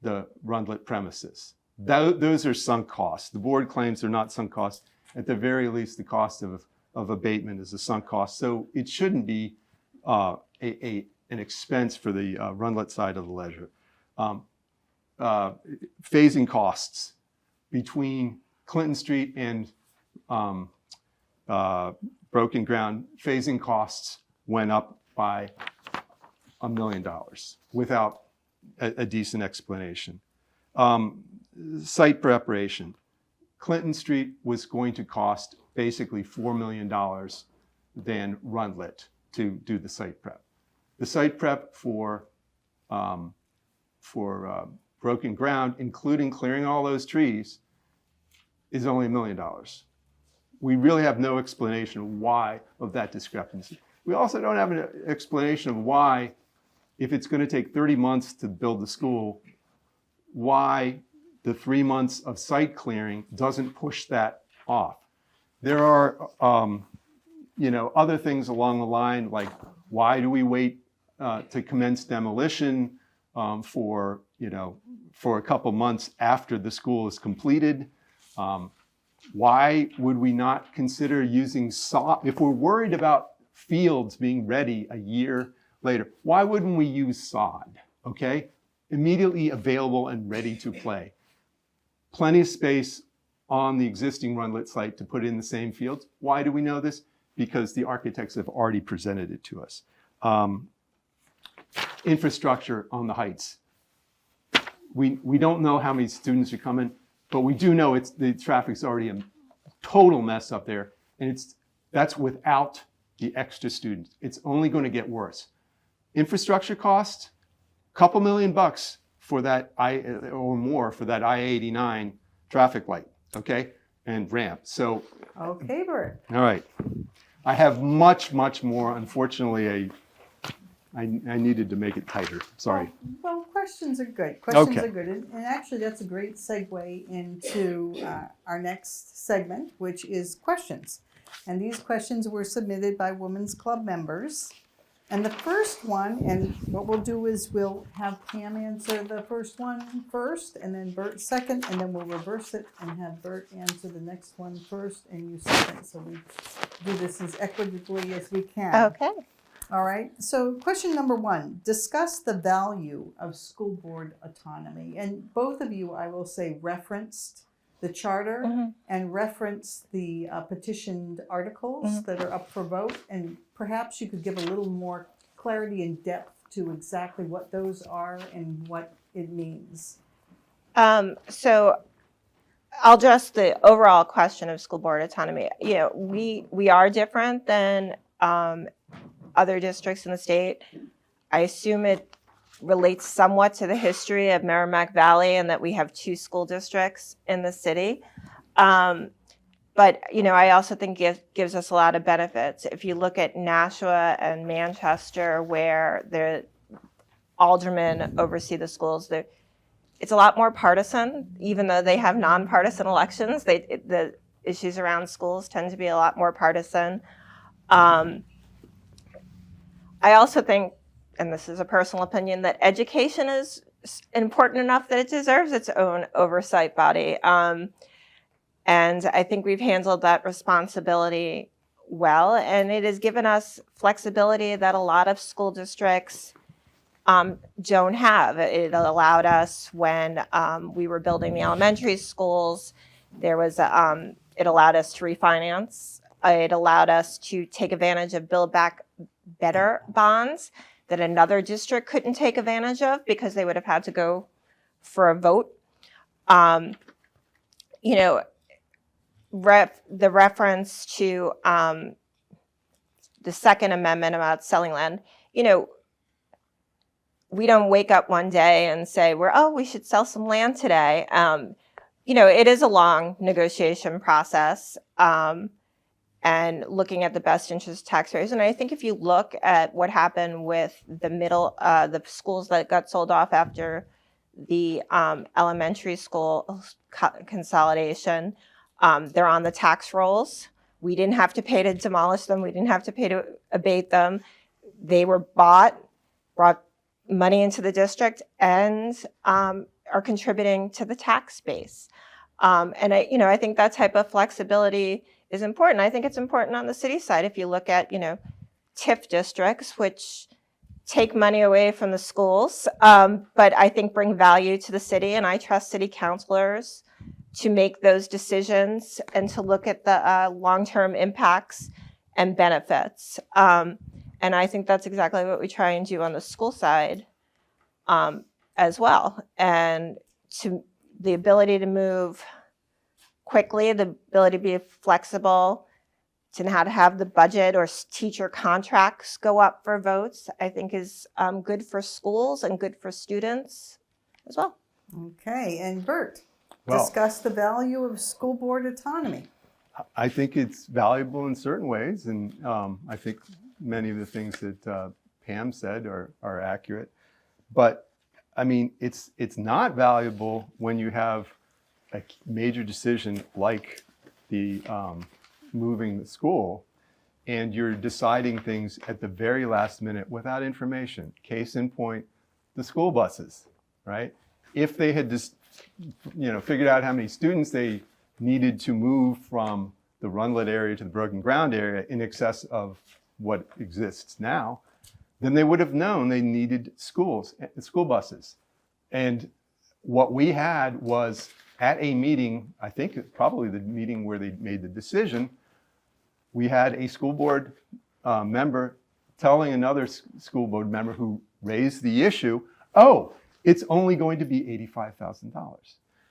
Speaker 4: the Rundlet premises? Those are sunk costs. The board claims they're not sunk costs. At the very least, the cost of abatement is a sunk cost. So it shouldn't be an expense for the Rundlet side of the ledger. Phasing costs between Clinton Street and broken ground, phasing costs went up by $1 million without a decent explanation. Site preparation. Clinton Street was going to cost basically $4 million than Rundlet to do the site prep. The site prep for broken ground, including clearing all those trees, is only $1 million. We really have no explanation of why of that discrepancy. We also don't have an explanation of why, if it's going to take 30 months to build the school, why the 3 months of site clearing doesn't push that off. There are, other things along the line, like why do we wait to commence demolition for a couple months after the school is completed? Why would we not consider using sod? If we're worried about fields being ready a year later, why wouldn't we use sod? Okay, immediately available and ready to play. Plenty of space on the existing Rundlet site to put in the same fields. Why do we know this? Because the architects have already presented it to us. Infrastructure on the heights. We don't know how many students are coming, but we do know the traffic's already a total mess up there, and that's without the extra students. It's only going to get worse. Infrastructure cost, couple $1 million for that or more for that I-89 traffic light, okay, and ramp. So,
Speaker 2: Okay, Bert.
Speaker 4: all right, I have much more. Unfortunately, I needed to make it tighter. Sorry.
Speaker 2: Well, questions are good. Questions
Speaker 4: Okay.
Speaker 2: are good. And actually, that's a great segue into our next segment, which is questions. And these questions were submitted by Women's Club members. And the first one, and what we'll do is we'll have Pam answer the first one first, and then Bert second, and then we'll reverse it and have Bert answer the next one first and you second. So we do this as equitably as we can.
Speaker 3: Okay.
Speaker 2: All right. So question number one, discuss the value of school board autonomy. And both of you, I will say, referenced the charter and referenced the petitioned articles that are up for vote. And perhaps you could give a little more clarity and depth to exactly what those are and what it means.
Speaker 3: So I'll address the overall question of school board autonomy. You know, we are different than other districts in the state. I assume it relates somewhat to the history of Merrimack Valley and that we have 2 school districts in the city. But, you know, I also think it gives us a lot of benefits. If you look at Nashua and Manchester, where the aldermen oversee the schools, it's a lot more partisan, even though they have nonpartisan elections. The issues around schools tend to be a lot more partisan. I also think, and this is a personal opinion, that education is important enough that it deserves its own oversight body. And I think we've handled that responsibility well, and it has given us flexibility that a lot of school districts don't have. It allowed us when we were building the elementary schools, it allowed us to refinance. It allowed us to take advantage of Build Back Better bonds that another district couldn't take advantage of because they would have had to go for a vote. You know, the reference to the Second Amendment about selling land, you know, we don't wake up one day and say, we should sell some land today. You know, it is a long negotiation process. And looking at the best interest of taxpayers. And I think if you look at what happened with the schools that got sold off after the elementary school consolidation, they're on the tax rolls. We didn't have to pay to demolish them. We didn't have to pay to abate them. They were brought money into the district and are contributing to the tax base. And I think that type of flexibility is important. I think it's important on the city side. If you look at, TIF districts, which take money away from the schools, but I think bring value to the city. And I trust city councilors to make those decisions and to look at the long-term impacts and benefits. And I think that's exactly what we try and do on the school side as well. And to the ability to move quickly, the ability to be flexible, to know how to have the budget or teacher contracts go up for votes, I think is good for schools and good for students as well.
Speaker 2: Okay, and Bert, discuss the value of school board autonomy.
Speaker 4: I think it's valuable in certain ways, and I think many of the things that Pam said are accurate. But I mean, it's not valuable when you have a major decision like the moving the school, and you're deciding things at the very last minute without information. Case in point, the school buses, right? If they had just, figured out how many students they needed to move from the Runlet area to the Broken Ground area in excess of what exists now, then they would have known they needed school buses. And what we had was at a meeting, I think probably the meeting where they made the decision, we had a school board member telling another school board member who raised the issue, it's only going to be $85,000.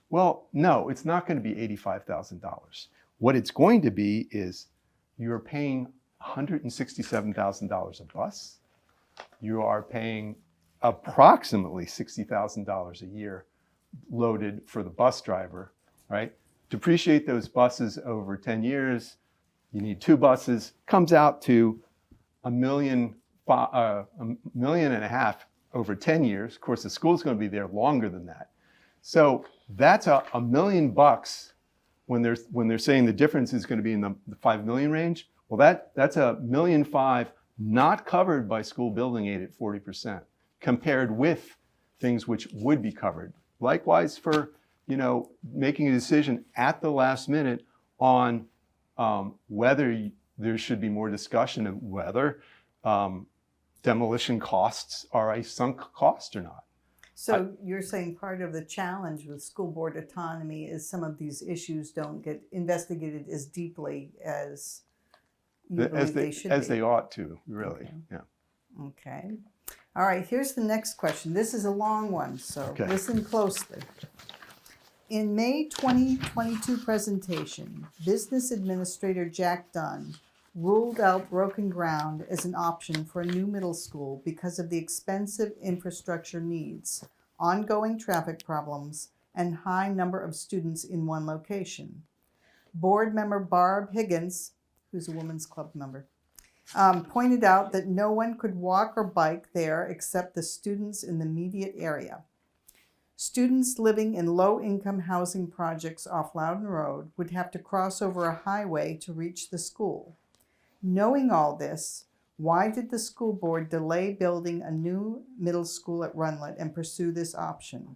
Speaker 4: Well, no, it's not going to be $85,000. What it's going to be is you're paying $167,000 a bus. You are paying approximately $60,000 a year loaded for the bus driver, right? Depreciate those buses over 10 years. You need 2 buses, comes out to $1.5 million over 10 years. Of course, the school's going to be there longer than that. So that's $1 million when they're saying the difference is going to be in the $5 million range. Well, that's $1.5 million not covered by school building aid at 40%, compared with things which would be covered. Likewise for, making a decision at the last minute on whether there should be more discussion of whether demolition costs are a sunk cost or not.
Speaker 2: So you're saying part of the challenge with school board autonomy is some of these issues don't get investigated as deeply as you believe they should be.
Speaker 4: As they ought to, really.
Speaker 2: Okay.
Speaker 4: Yeah.
Speaker 2: Okay. All right, here's the next question. This is a long one, so listen closely. In May 2022 presentation, Business Administrator Jack Dunn ruled out broken ground as an option for a new middle school because of the expensive infrastructure needs, ongoing traffic problems, and high number of students in one location. Board member Barb Higgins, who's a women's club member, pointed out that no one could walk or bike there except the students in the immediate area. Students living in low-income housing projects off Loudon Road would have to cross over a highway to reach the school. Knowing all this, why did the school board delay building a new middle school at Runlet and pursue this option?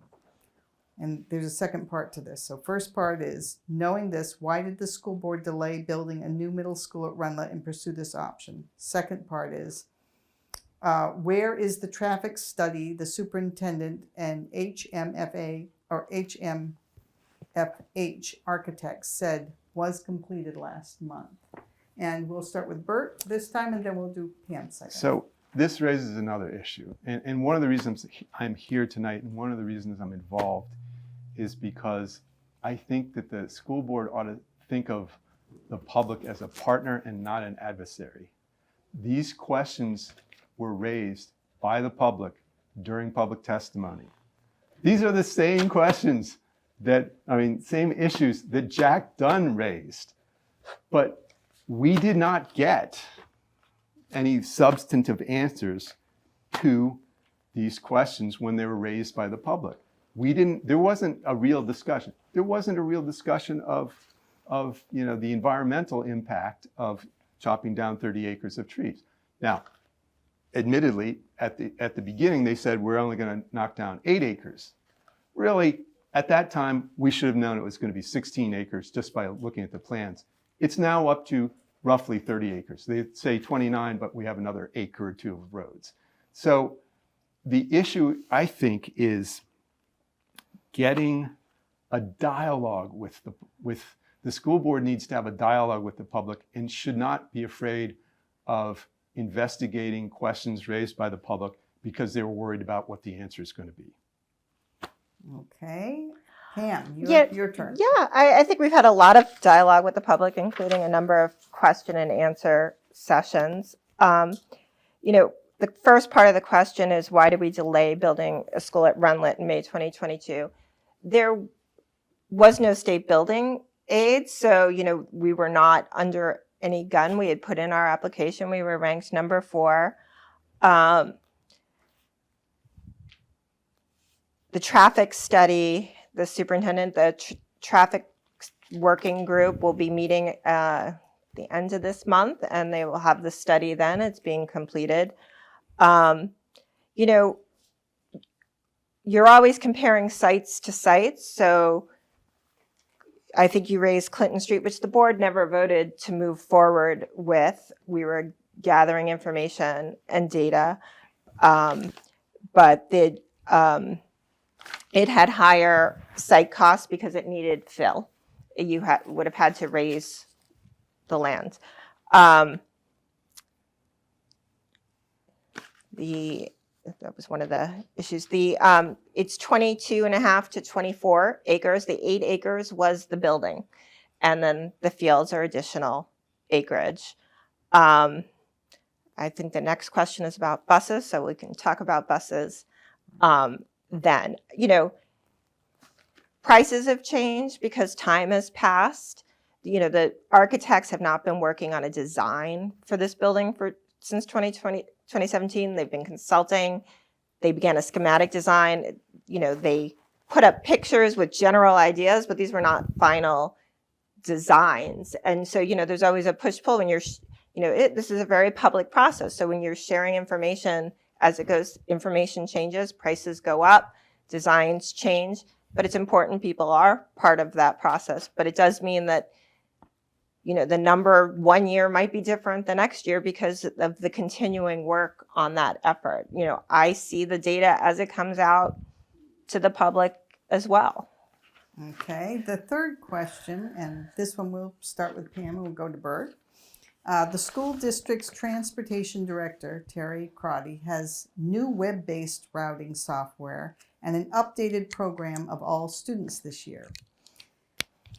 Speaker 2: And there's a second part to this. So first part is, knowing this, why did the school board delay building a new middle school at Runlet and pursue this option? Second part is, where is the traffic study the superintendent and HMFA or HMFH architects said was completed last month? And we'll start with Bert this time, and then we'll do Pam second.
Speaker 4: So this raises another issue. And one of the reasons I'm here tonight, and one of the reasons I'm involved, is because I think that the school board ought to think of the public as a partner and not an adversary. These questions were raised by the public during public testimony. These are the same questions same issues that Jack Dunn raised. But we did not get any substantive answers to these questions when they were raised by the public. There wasn't a real discussion. There wasn't a real discussion of the environmental impact of chopping down 30 acres of trees. Now, admittedly, at the beginning, they said we're only going to knock down 8 acres. Really, at that time, we should have known it was going to be 16 acres just by looking at the plans. It's now up to roughly 30 acres. They say 29, but we have another acre or two of roads. So the issue, I think, is getting a dialogue with the school board needs to have a dialogue with the public and should not be afraid of investigating questions raised by the public because they were worried about what the answer is going to be.
Speaker 2: Okay. Pam, your turn.
Speaker 3: Yeah, I think we've had a lot of dialogue with the public, including a number of question and answer sessions. The first part of the question is, why did we delay building a school at Runlet in May 2022? There was no state building aid, so, we were not under any gun. We had put in our application. We were ranked number 4. The traffic study, the superintendent, the traffic working group will be meeting the end of this month, and they will have the study then. It's being completed. You're always comparing sites to sites. So I think you raised Clinton Street, which the board never voted to move forward with. We were gathering information and data, but it had higher site costs because it needed fill. You would have had to raise the land. That was one of the issues. It's 22.5 to 24 acres. The 8 acres was the building, and then the fields are additional acreage. I think the next question is about buses, so we can talk about buses then. Prices have changed because time has passed. The architects have not been working on a design for this building since 2017. They've been consulting. They began a schematic design. They put up pictures with general ideas, but these were not final designs. And so, there's always a push-pull when you're, this is a very public process. So when you're sharing information, as it goes, information changes, prices go up, designs change, but it's important people are part of that process. But it does mean that, the number one year might be different the next year because of the continuing work on that effort. I see the data as it comes out to the public as well.
Speaker 2: Okay, the third question, and this one we'll start with Pam and we'll go to Bert. The school district's transportation director, Terry Crotty, has new web-based routing software and an updated program of all students this year.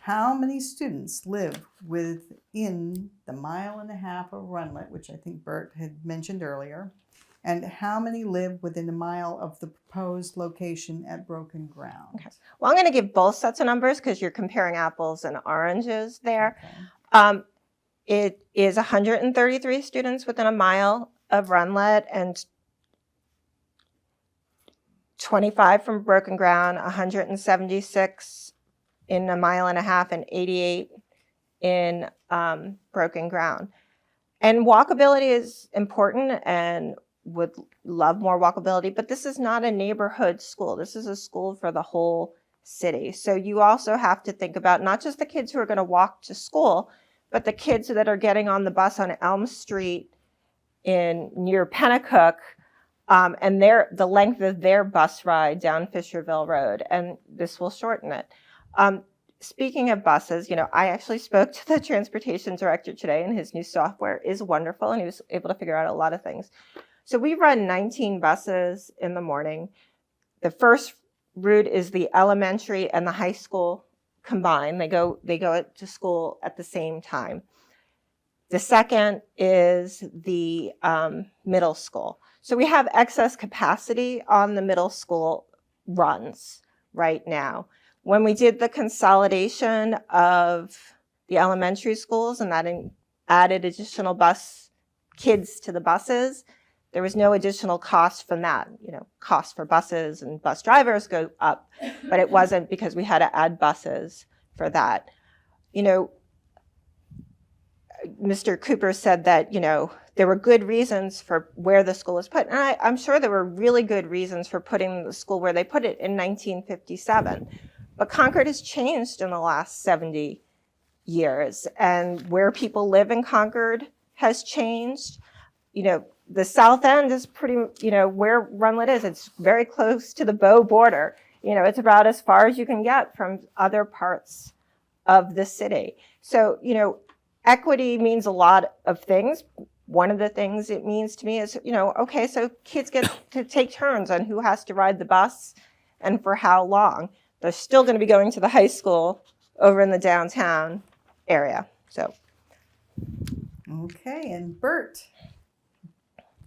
Speaker 2: How many students live within the 1.5 miles of Runlet, which I think Bert had mentioned earlier, and how many live within 1 mile of the proposed location at Broken Ground?
Speaker 3: Okay. Well, I'm going to give both sets of numbers because you're comparing apples and oranges there.
Speaker 2: Okay.
Speaker 3: It is 133 students within 1 mile of Runlet and 25 from Broken Ground, 176 in 1.5 miles and 88 in Broken Ground. And walkability is important and would love more walkability, but this is not a neighborhood school. This is a school for the whole city. So you also have to think about not just the kids who are going to walk to school, but the kids that are getting on the bus on Elm Street near Pennacook, and the length of their bus ride down Fisherville Road, and this will shorten it. Speaking of buses, I actually spoke to the transportation director today, and his new software is wonderful, and he was able to figure out a lot of things. So we run 19 buses in the morning. The first route is the elementary and the high school combined. They go to school at the same time. The second is the middle school. So we have excess capacity on the middle school runs right now. When we did the consolidation of the elementary schools and that added additional kids to the buses, there was no additional cost from that. Cost for buses and bus drivers go up, but it wasn't because we had to add buses for that. Mr. Cooper said that, there were good reasons for where the school was put. And I'm sure there were really good reasons for putting the school where they put it in 1957. But Concord has changed in the last 70 years. And where people live in Concord has changed. The south end is pretty, where Runlet is. It's very close to the Bow border. It's about as far as you can get from other parts of the city. So, equity means a lot of things. One of the things it means to me is, okay, so kids get to take turns on who has to ride the bus and for how long. They're still going to be going to the high school over in the downtown area. So.
Speaker 2: Okay, and Bert.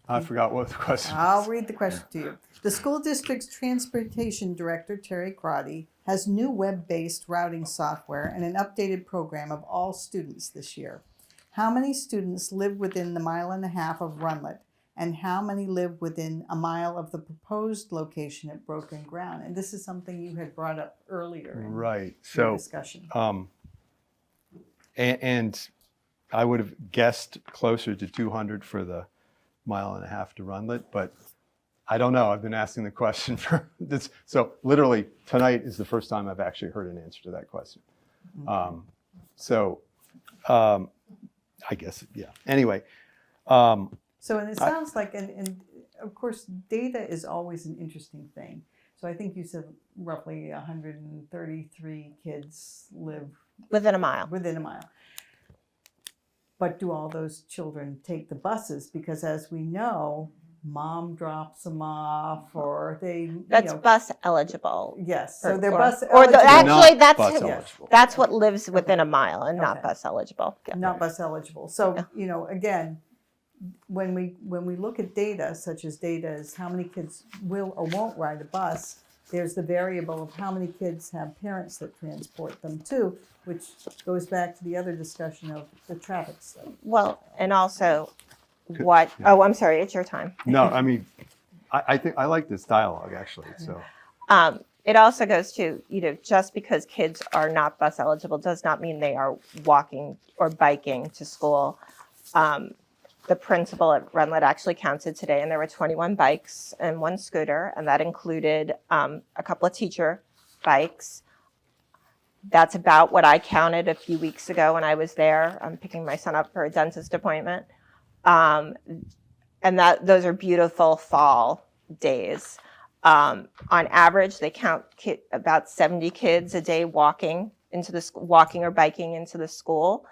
Speaker 4: I forgot what the question
Speaker 2: I'll
Speaker 4: was.
Speaker 2: read the question to you. The school district's transportation director, Terry Crotty, has new web-based routing software and an updated program of all students this year. How many students live within the 1.5 miles of Runlet, and how many live within 1 mile of the proposed location at Broken Ground? And this is something you had brought up earlier in
Speaker 4: Right.
Speaker 2: your
Speaker 4: So,
Speaker 2: discussion.
Speaker 4: and I would have guessed closer to 200 for the 1.5 miles to Runlet, but I don't know. I've been asking the question for this. So literally tonight is the first time I've actually heard an answer to that question. I guess, yeah. Anyway.
Speaker 2: So, and it sounds like, and of course, data is always an interesting thing. So I think you said roughly 133 kids live
Speaker 3: Within 1 mile.
Speaker 2: within 1 mile. But do all those children take the buses? Because as we know, mom drops them off, or they,
Speaker 3: That's bus eligible.
Speaker 2: yes. So they're
Speaker 3: Or-
Speaker 2: bus
Speaker 3: or the-
Speaker 2: eligible,
Speaker 3: actually, that's
Speaker 4: bus
Speaker 2: yes.
Speaker 4: eligible.
Speaker 3: That's what lives within 1 mile and not
Speaker 2: Okay.
Speaker 3: bus eligible. Yeah.
Speaker 2: not bus eligible. So, again, when we look at data, such as data as how many kids will or won't ride a bus, there's the variable of how many kids have parents that transport them too, which goes back to the other discussion of the traffic study.
Speaker 3: Well, and also I'm sorry, it's your time.
Speaker 4: No, I mean, I think I like this dialogue actually. So
Speaker 3: It also goes to, just because kids are not bus eligible does not mean they are walking or biking to school. the principal at Runlet actually counted today, and there were 21 bikes and 1 scooter, and that included a couple of teacher bikes. That's about what I counted a few weeks ago when I was there. I'm picking my son up for a dentist appointment. And those are beautiful fall days. On average, they count about 70 kids a day walking or biking into the school.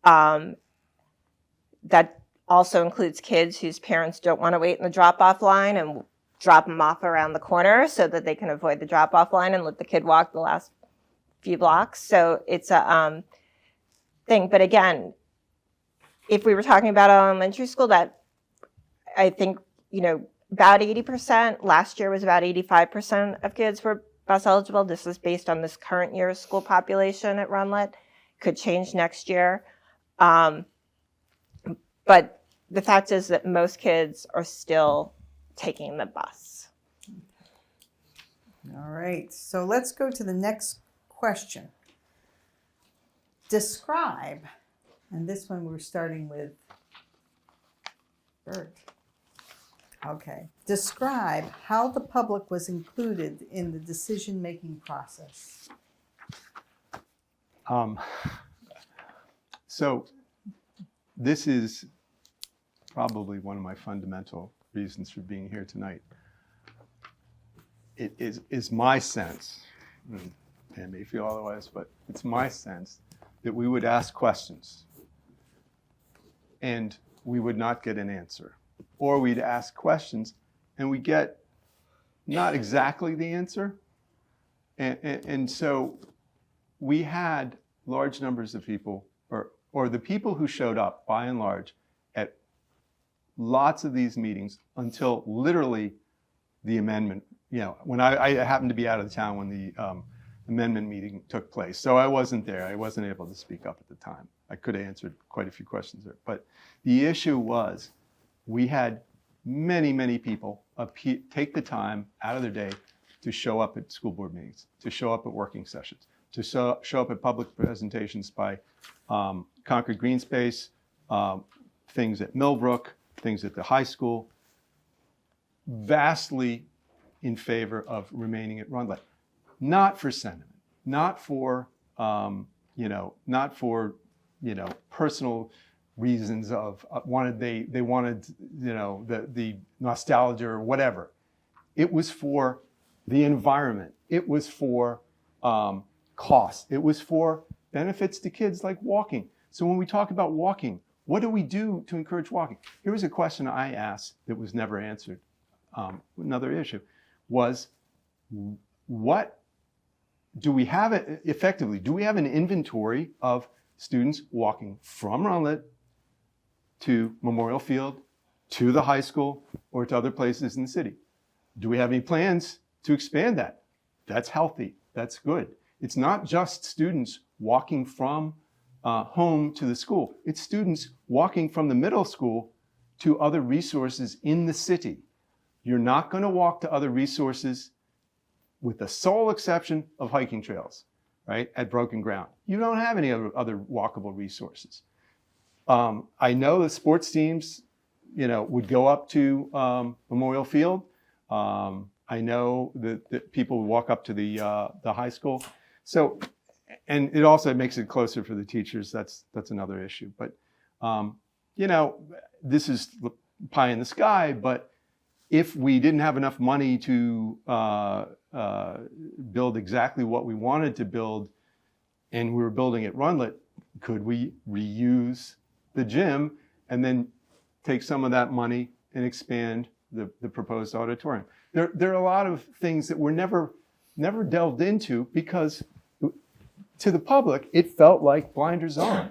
Speaker 3: That also includes kids whose parents don't want to wait in the drop-off line and drop them off around the corner so that they can avoid the drop-off line and let the kid walk the last few blocks. So it's a thing. But again, if we were talking about elementary school, that I think, about 80%. Last year was about 85% of kids were bus eligible. This is based on this current year's school population at Runlet. Could change next year. But the fact is that most kids are still taking the bus.
Speaker 2: All right, so let's go to the next question. Describe, and this one we're starting with Bert. Okay, describe how the public was included in the decision-making process.
Speaker 4: So this is probably one of my fundamental reasons for being here tonight. It is my sense, and may feel otherwise, but it's my sense that we would ask questions and we would not get an answer. Or we'd ask questions and we get not exactly the answer. And so we had large numbers of people, or the people who showed up, by and large, at lots of these meetings until literally the amendment, when I happened to be out of town when the amendment meeting took place. So I wasn't there. I wasn't able to speak up at the time. I could have answered quite a few questions there. But the issue was we had many, many people take the time out of their day to show up at school board meetings, to show up at working sessions, to show up at public presentations by Concord Green Space, things at Millbrook, things at the high school, vastly in favor of remaining at Runlet. Not for sentiment, not for, personal reasons of they wanted, the nostalgia or whatever. It was for the environment. It was for cost. It was for benefits to kids like walking. So when we talk about walking, what do we do to encourage walking? Here was a question I asked that was never answered. Another issue was, what do we have effectively? Do we have an inventory of students walking from Runlet to Memorial Field, to the high school, or to other places in the city? Do we have any plans to expand that? That's healthy. That's good. It's not just students walking from home to the school. It's students walking from the middle school to other resources in the city. You're not going to walk to other resources with the sole exception of hiking trails, right, at broken ground. You don't have any other walkable resources. I know the sports teams, would go up to Memorial Field. I know that people would walk up to the high school. So, and it also makes it closer for the teachers. That's another issue. But, this is pie in the sky. But if we didn't have enough money to build exactly what we wanted to build, and we were building at Runlet, could we reuse the gym and then take some of that money and expand the proposed auditorium? There are a lot of things that were never delved into because to the public, it felt like blinders on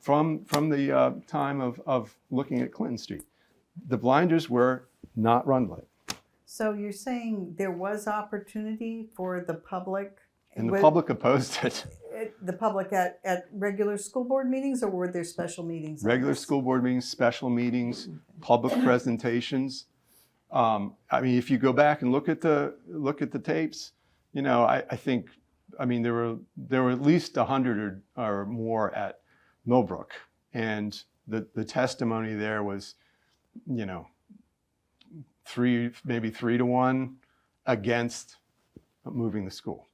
Speaker 4: from the time of looking at Clinton Street. The blinders were not Runlet.
Speaker 2: So you're saying there was opportunity for the public?
Speaker 4: And the public opposed it.
Speaker 2: The public at regular school board meetings, or were there special meetings?
Speaker 4: Regular school board meetings, special meetings, public presentations. If you go back and look at the tapes, I think there were at least 100 or more at Millbrook, and the testimony there was, you know, maybe 3-1 against moving the school.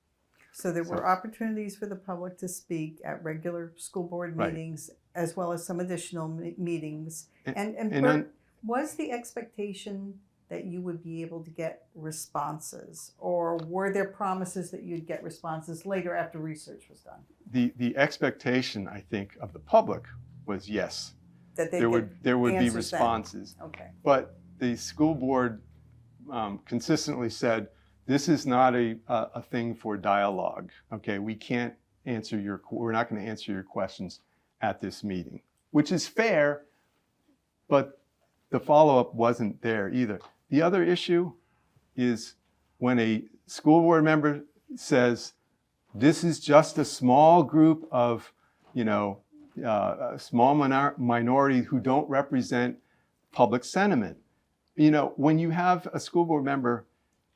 Speaker 2: So there were opportunities for the public to speak at regular school board
Speaker 4: Right.
Speaker 2: meetings, as well as some additional meetings. And
Speaker 4: and
Speaker 2: Bert, was the expectation that you would be able to get responses, or were there promises that you'd get responses later after research was done?
Speaker 4: The expectation, I think, of the public was yes,
Speaker 2: That they
Speaker 4: there would be
Speaker 2: answers then.
Speaker 4: responses.
Speaker 2: Okay.
Speaker 4: But the school board consistently said, this is not a thing for dialogue. Okay, we're not going to answer your questions at this meeting, which is fair, but the follow-up wasn't there either. The other issue is when a school board member says, this is just a small group of, you know, a small minority who don't represent public sentiment. You know, when you have a school board member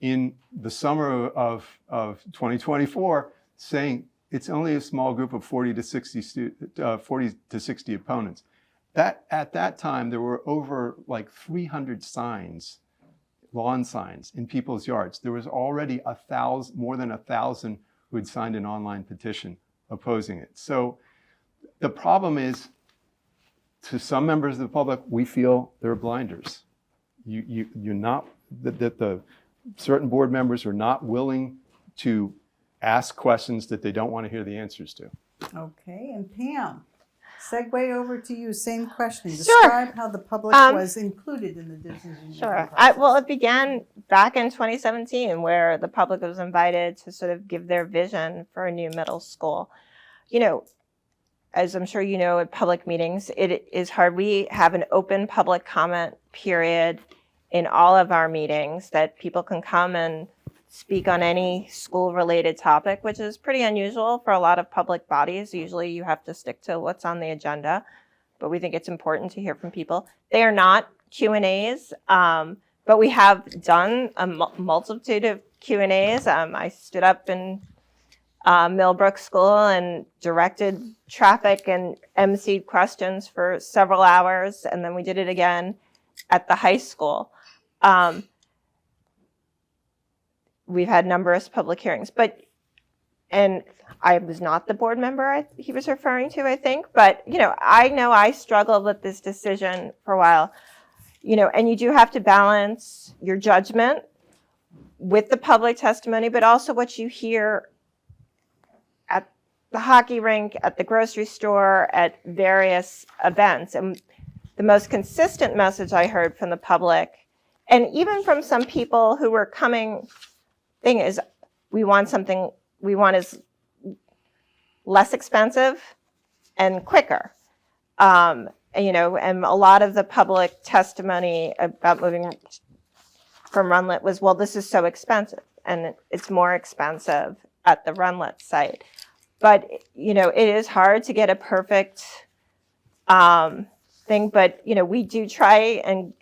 Speaker 4: in the summer of 2024 saying it's only a small group of 40 to 60 opponents, that at that time there were over like 300 signs, lawn signs in people's yards. There was already more than 1,000 who had signed an online petition opposing it. So the problem is, to some members of the public, we feel they're blinders. You're not, that the certain board members are not willing to ask questions that they don't want to hear the answers to.
Speaker 2: Okay, and Pam, segue over to you. Same question.
Speaker 3: Sure.
Speaker 2: Describe how the public was included in the decision.
Speaker 3: Sure. Well, it began back in 2017 where the public was invited to sort of give their vision for a new middle school. You know, as I'm sure you know, at public meetings, it is hard. We have an open public comment period in all of our meetings that people can come and speak on any school-related topic, which is pretty unusual for a lot of public bodies. Usually you have to stick to what's on the agenda, but we think it's important to hear from people. They are not Q&As, but we have done a multitude of Q&As. I stood up in Millbrook School and directed traffic and emceed questions for several hours, and then we did it again at the high school. We've had numerous public hearings, and I was not the board member he was referring to, I think, but, you know I struggled with this decision for a while, and you do have to balance your judgment with the public testimony, but also what you hear at the hockey rink, at the grocery store, at various events. And the most consistent message I heard from the public, and even from some people who were coming, thing is, we want is less expensive and quicker. And a lot of the public testimony about moving from Runlet was, well, this is so expensive, and it's more expensive at the Runlet site. But, it is hard to get a perfect thing, but, we do try and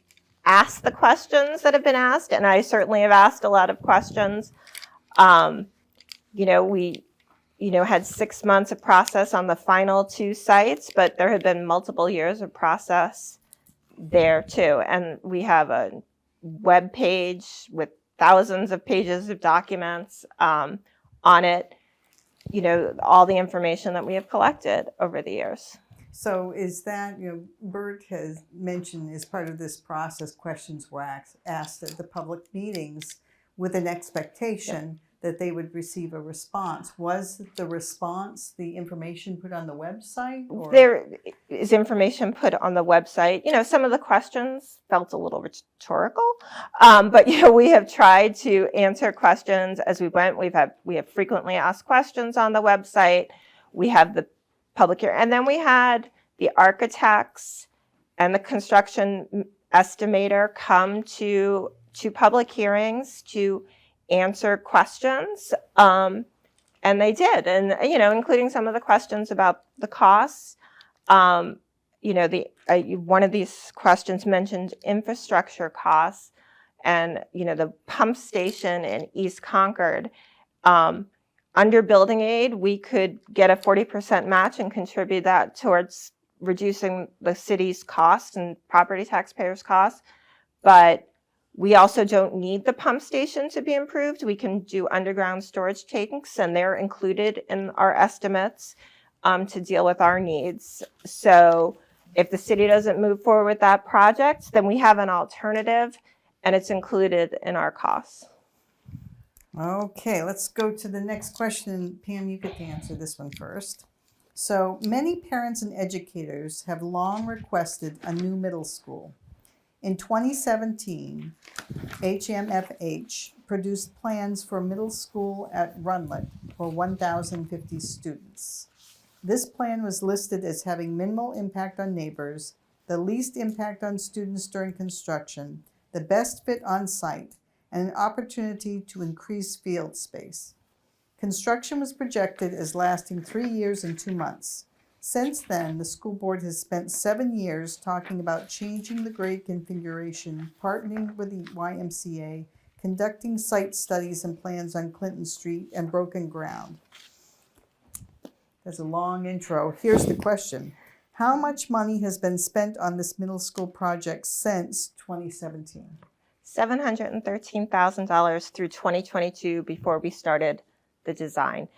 Speaker 3: ask the questions that have been asked, and I certainly have asked a lot of questions. We, had 6 months of process on the final 2 sites, but there had been multiple years of process there too. And we have a web page with thousands of pages of documents on it, all the information that we have collected over the years.
Speaker 2: So is that, Bert has mentioned as part of this process, questions were asked at the public meetings with an expectation that they would receive a response. Was the response the information put on the website? Or?
Speaker 3: There is information put on the website. Some of the questions felt a little rhetorical, but we have tried to answer questions as we went. We have frequently asked questions on the website. We have the public hearing, and then we had the architects and the construction estimator come to public hearings to answer questions, and they did, and including some of the questions about the costs. One of these questions mentioned infrastructure costs, and the pump station in East Concord. Under building aid, we could get a 40% match and contribute that towards reducing the city's costs and property taxpayers' costs, but we also don't need the pump station to be improved. We can do underground storage tanks, and they're included in our estimates to deal with our needs. So if the city doesn't move forward with that project, then we have an alternative, and it's included in our costs.
Speaker 2: Okay, let's go to the next question. Pam, you get to answer this one first. So many parents and educators have long requested a new middle school. In 2017, HMFH produced plans for middle school at Runlet for 1,050 students. This plan was listed as having minimal impact on neighbors, the least impact on students during construction, the best fit on site, and an opportunity to increase field space. Construction was projected as lasting 3 years and 2 months. Since then, the school board has spent 7 years talking about changing the grade configuration, partnering with the YMCA, conducting site studies and plans on Clinton Street, and broken ground. That's a long intro. Here's the question. How much money has been spent on this middle school project since 2017?
Speaker 3: $713,000 through 2022 before we started the design.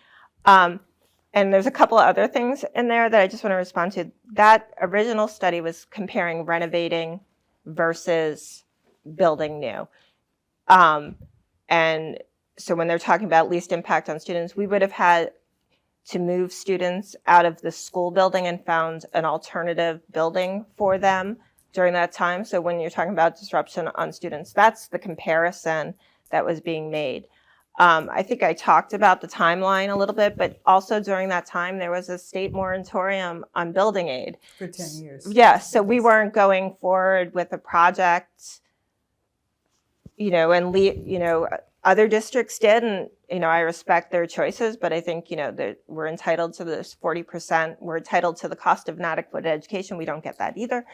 Speaker 3: And there's a couple of other things in there that I just want to respond to. That original study was comparing renovating versus building new. And so when they're talking about least impact on students, we would have had to move students out of the school building and found an alternative building for them during that time. So when you're talking about disruption on students, that's the comparison that was being made. I think I talked about the timeline a little bit, but also during that time, there was a state moratorium on building aid.
Speaker 2: For 10 years.
Speaker 3: Yeah, so we weren't going forward with a project, and other districts did, and, I respect their choices, but I think, we're entitled to this 40%. We're entitled to the cost of inadequate education. We don't get that either,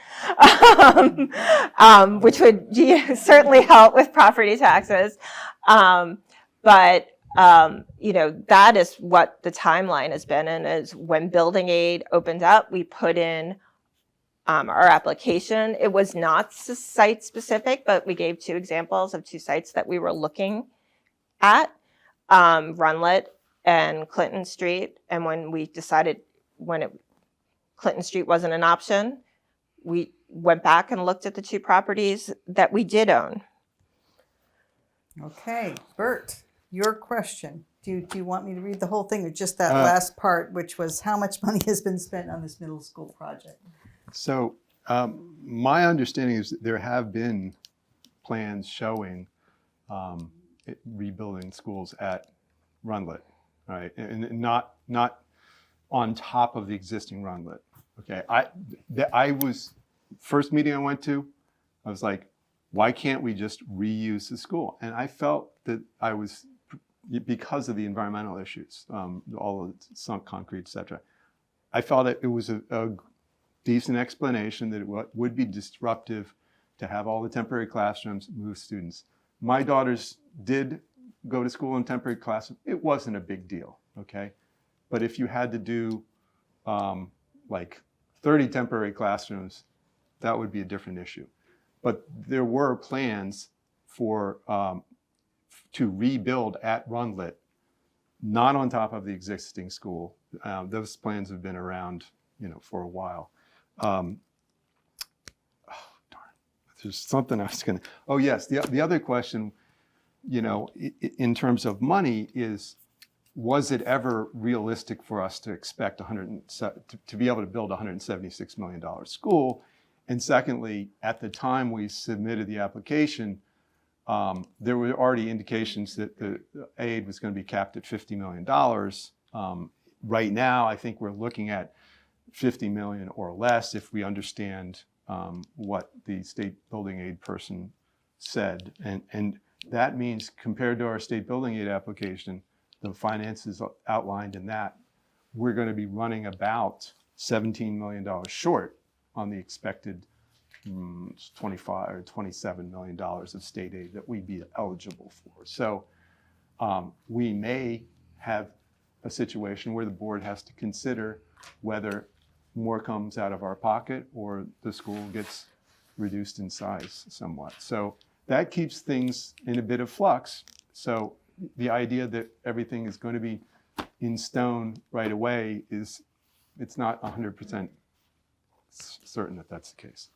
Speaker 3: which would certainly help with property taxes. But that is what the timeline has been. And is when building aid opened up, we put in our application. It was not site specific, but we gave 2 examples of 2 sites that we were looking at, Runlet and Clinton Street. And when we decided Clinton Street wasn't an option, we went back and looked at the 2 properties that we did own.
Speaker 2: Okay, Bert, your question. Do you want me to read the whole thing or just that last part, which was how much money has been spent on this middle school project?
Speaker 4: So my understanding is that there have been plans showing rebuilding schools at Runlet, right? And not on top of the existing Runlet. Okay, I was first meeting I went to, I was like, why can't we just reuse the school? And I felt that I was, because of the environmental issues, all of the sunk concrete, et cetera, I felt that it was a decent explanation that it would be disruptive to have all the temporary classrooms move students. My daughters did go to school in temporary classrooms. It wasn't a big deal, okay? But if you had to do like 30 temporary classrooms, that would be a different issue. But there were plans for to rebuild at Runlet, not on top of the existing school. Those plans have been around, for a while. Oh, darn! There's something I was going to. Oh yes, the other question, in terms of money is, was it ever realistic for us to expect to be able to build a $176 million school? And secondly, at the time we submitted the application, there were already indications that the aid was going to be capped at $50 million. Right now, I think we're looking at $50 million or less if we understand what the state building aid person said. And that means compared to our state building aid application, the finances outlined in that, we're going to be running about $17 million short on the expected 25 or $27 million of state aid that we'd be eligible for. So we may have a situation where the board has to consider whether more comes out of our pocket or the school gets reduced in size somewhat. So that keeps things in a bit of flux. So the idea that everything is going to be in stone right away it's not 100% certain that that's the case.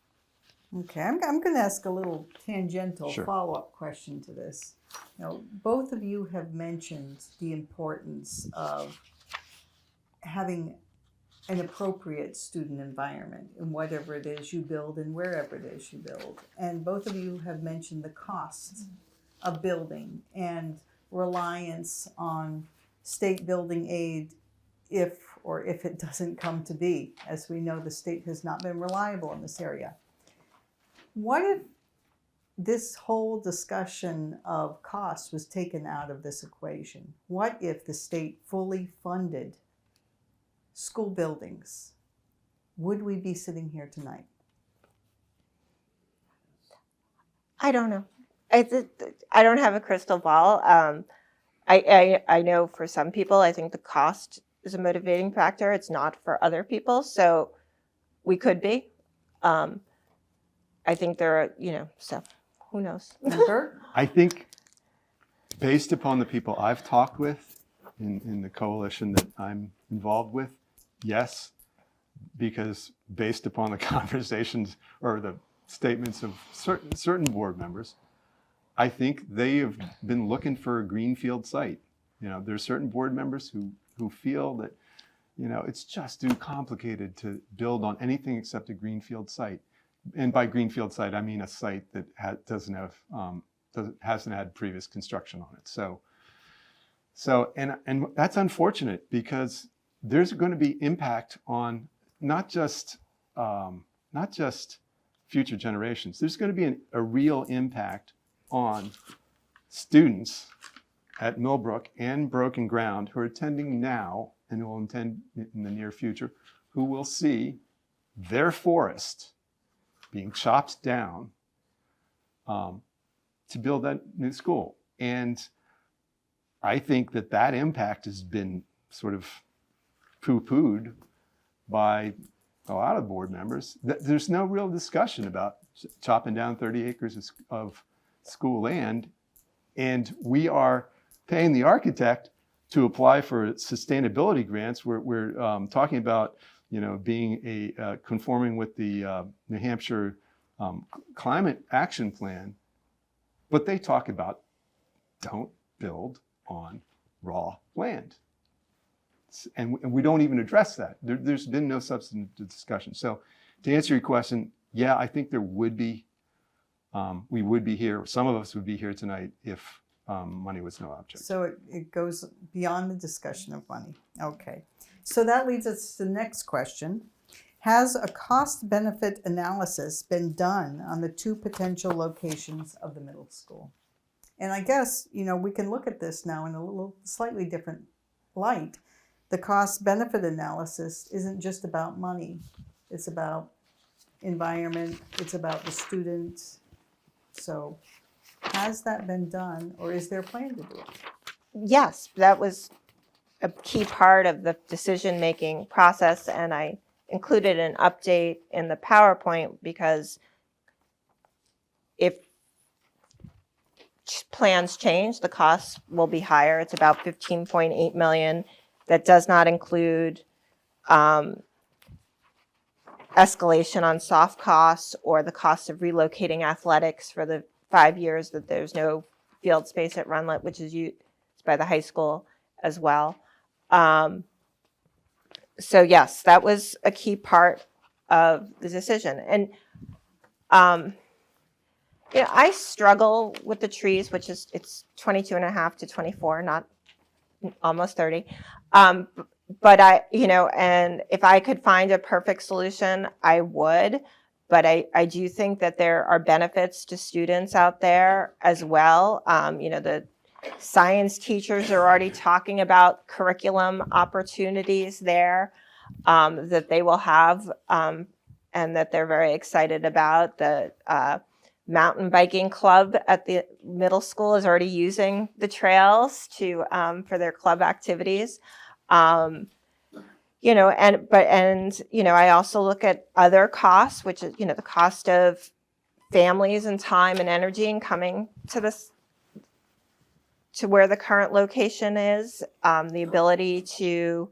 Speaker 2: Okay, I'm going to ask a little tangential
Speaker 4: Sure.
Speaker 2: follow-up question to this. Both of you have mentioned the importance of having an appropriate student environment in whatever it is you build and wherever it is you build. And both of you have mentioned the costs of building and reliance on state building aid if it doesn't come to be. As we know, the state has not been reliable in this area. What if this whole discussion of costs was taken out of this equation? What if the state fully funded school buildings? Would we be sitting here tonight?
Speaker 3: I don't know. I don't have a crystal ball. I know for some people, I think the cost is a motivating factor. It's not for other people. So we could be. I think there are, so who knows?
Speaker 2: Bert?
Speaker 4: I think based upon the people I've talked with in the coalition that I'm involved with, yes, because based upon the conversations or the statements of certain board members, I think they have been looking for a greenfield site. There's certain board members who feel that, it's just too complicated to build on anything except a greenfield site. And by greenfield site, I mean a site that hasn't had previous construction on it. So and that's unfortunate because there's going to be impact on not just future generations. There's going to be a real impact on students at Millbrook and Broken Ground who are attending now and who will attend in the near future, who will see their forest being chopped down to build that new school. And I think that impact has been sort of poo-pooed by a lot of board members. There's no real discussion about chopping down 30 acres of school land, and we are paying the architect to apply for sustainability grants. We're talking about being conforming with the New Hampshire Climate Action Plan, but they talk about don't build on raw land. And we don't even address that. There's been no substantive discussion. So to answer your question, yeah, I think there would be, we would be here, some of us would be here tonight if money was no object.
Speaker 2: So it goes beyond the discussion of money. Okay. So that leads us to the next question. Has a cost-benefit analysis been done on the two potential locations of the middle school? And I guess, we can look at this now in a little slightly different light. The cost-benefit analysis isn't just about money. It's about environment. It's about the students. So has that been done, or is there a plan to do it?
Speaker 3: Yes, that was a key part of the decision-making process, and I included an update in the PowerPoint because if plans change, the costs will be higher. It's about $15.8 million. That does not include escalation on soft costs or the cost of relocating athletics for the 5 years that there's no field space at Runlet, which is used by the high school as well. So yes, that was a key part of the decision. And I struggle with the trees, which is it's 22 and a half to 24, not almost 30. But and if I could find a perfect solution, I would. But I do think that there are benefits to students out there as well. The science teachers are already talking about curriculum opportunities there that they will have and that they're very excited about. The mountain biking club at the middle school is already using the trails for their club activities. I also look at other costs, which is, the cost of families and time and energy and coming to where the current location is, the ability to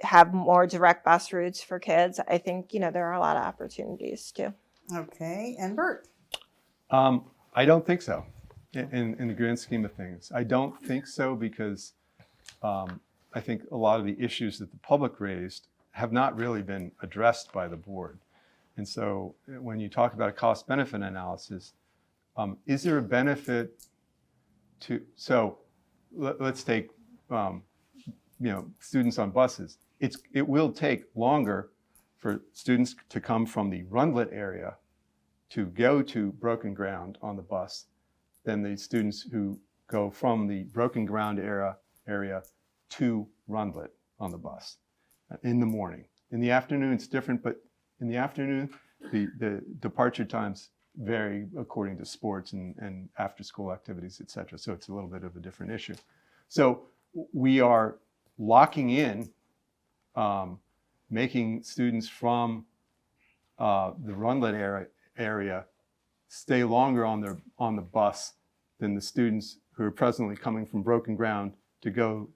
Speaker 3: have more direct bus routes for kids. I think, there are a lot of opportunities too.
Speaker 2: Okay, and Bert?
Speaker 4: I don't think so in the grand scheme of things. I don't think so because I think a lot of the issues that the public raised have not really been addressed by the board. And so when you talk about a cost benefit analysis, is there a benefit so let's take, students on buses. It will take longer for students to come from the Rundlet area to go to Broken Ground on the bus than the students who go from the Broken Ground area to Rundlet on the bus in the morning. In the afternoon, it's different, but in the afternoon, the departure times vary according to sports and after-school activities, et cetera. So it's a little bit of a different issue. So we are locking in, making students from the Rundlet area stay longer on the bus than the students who are presently coming from Broken Ground to go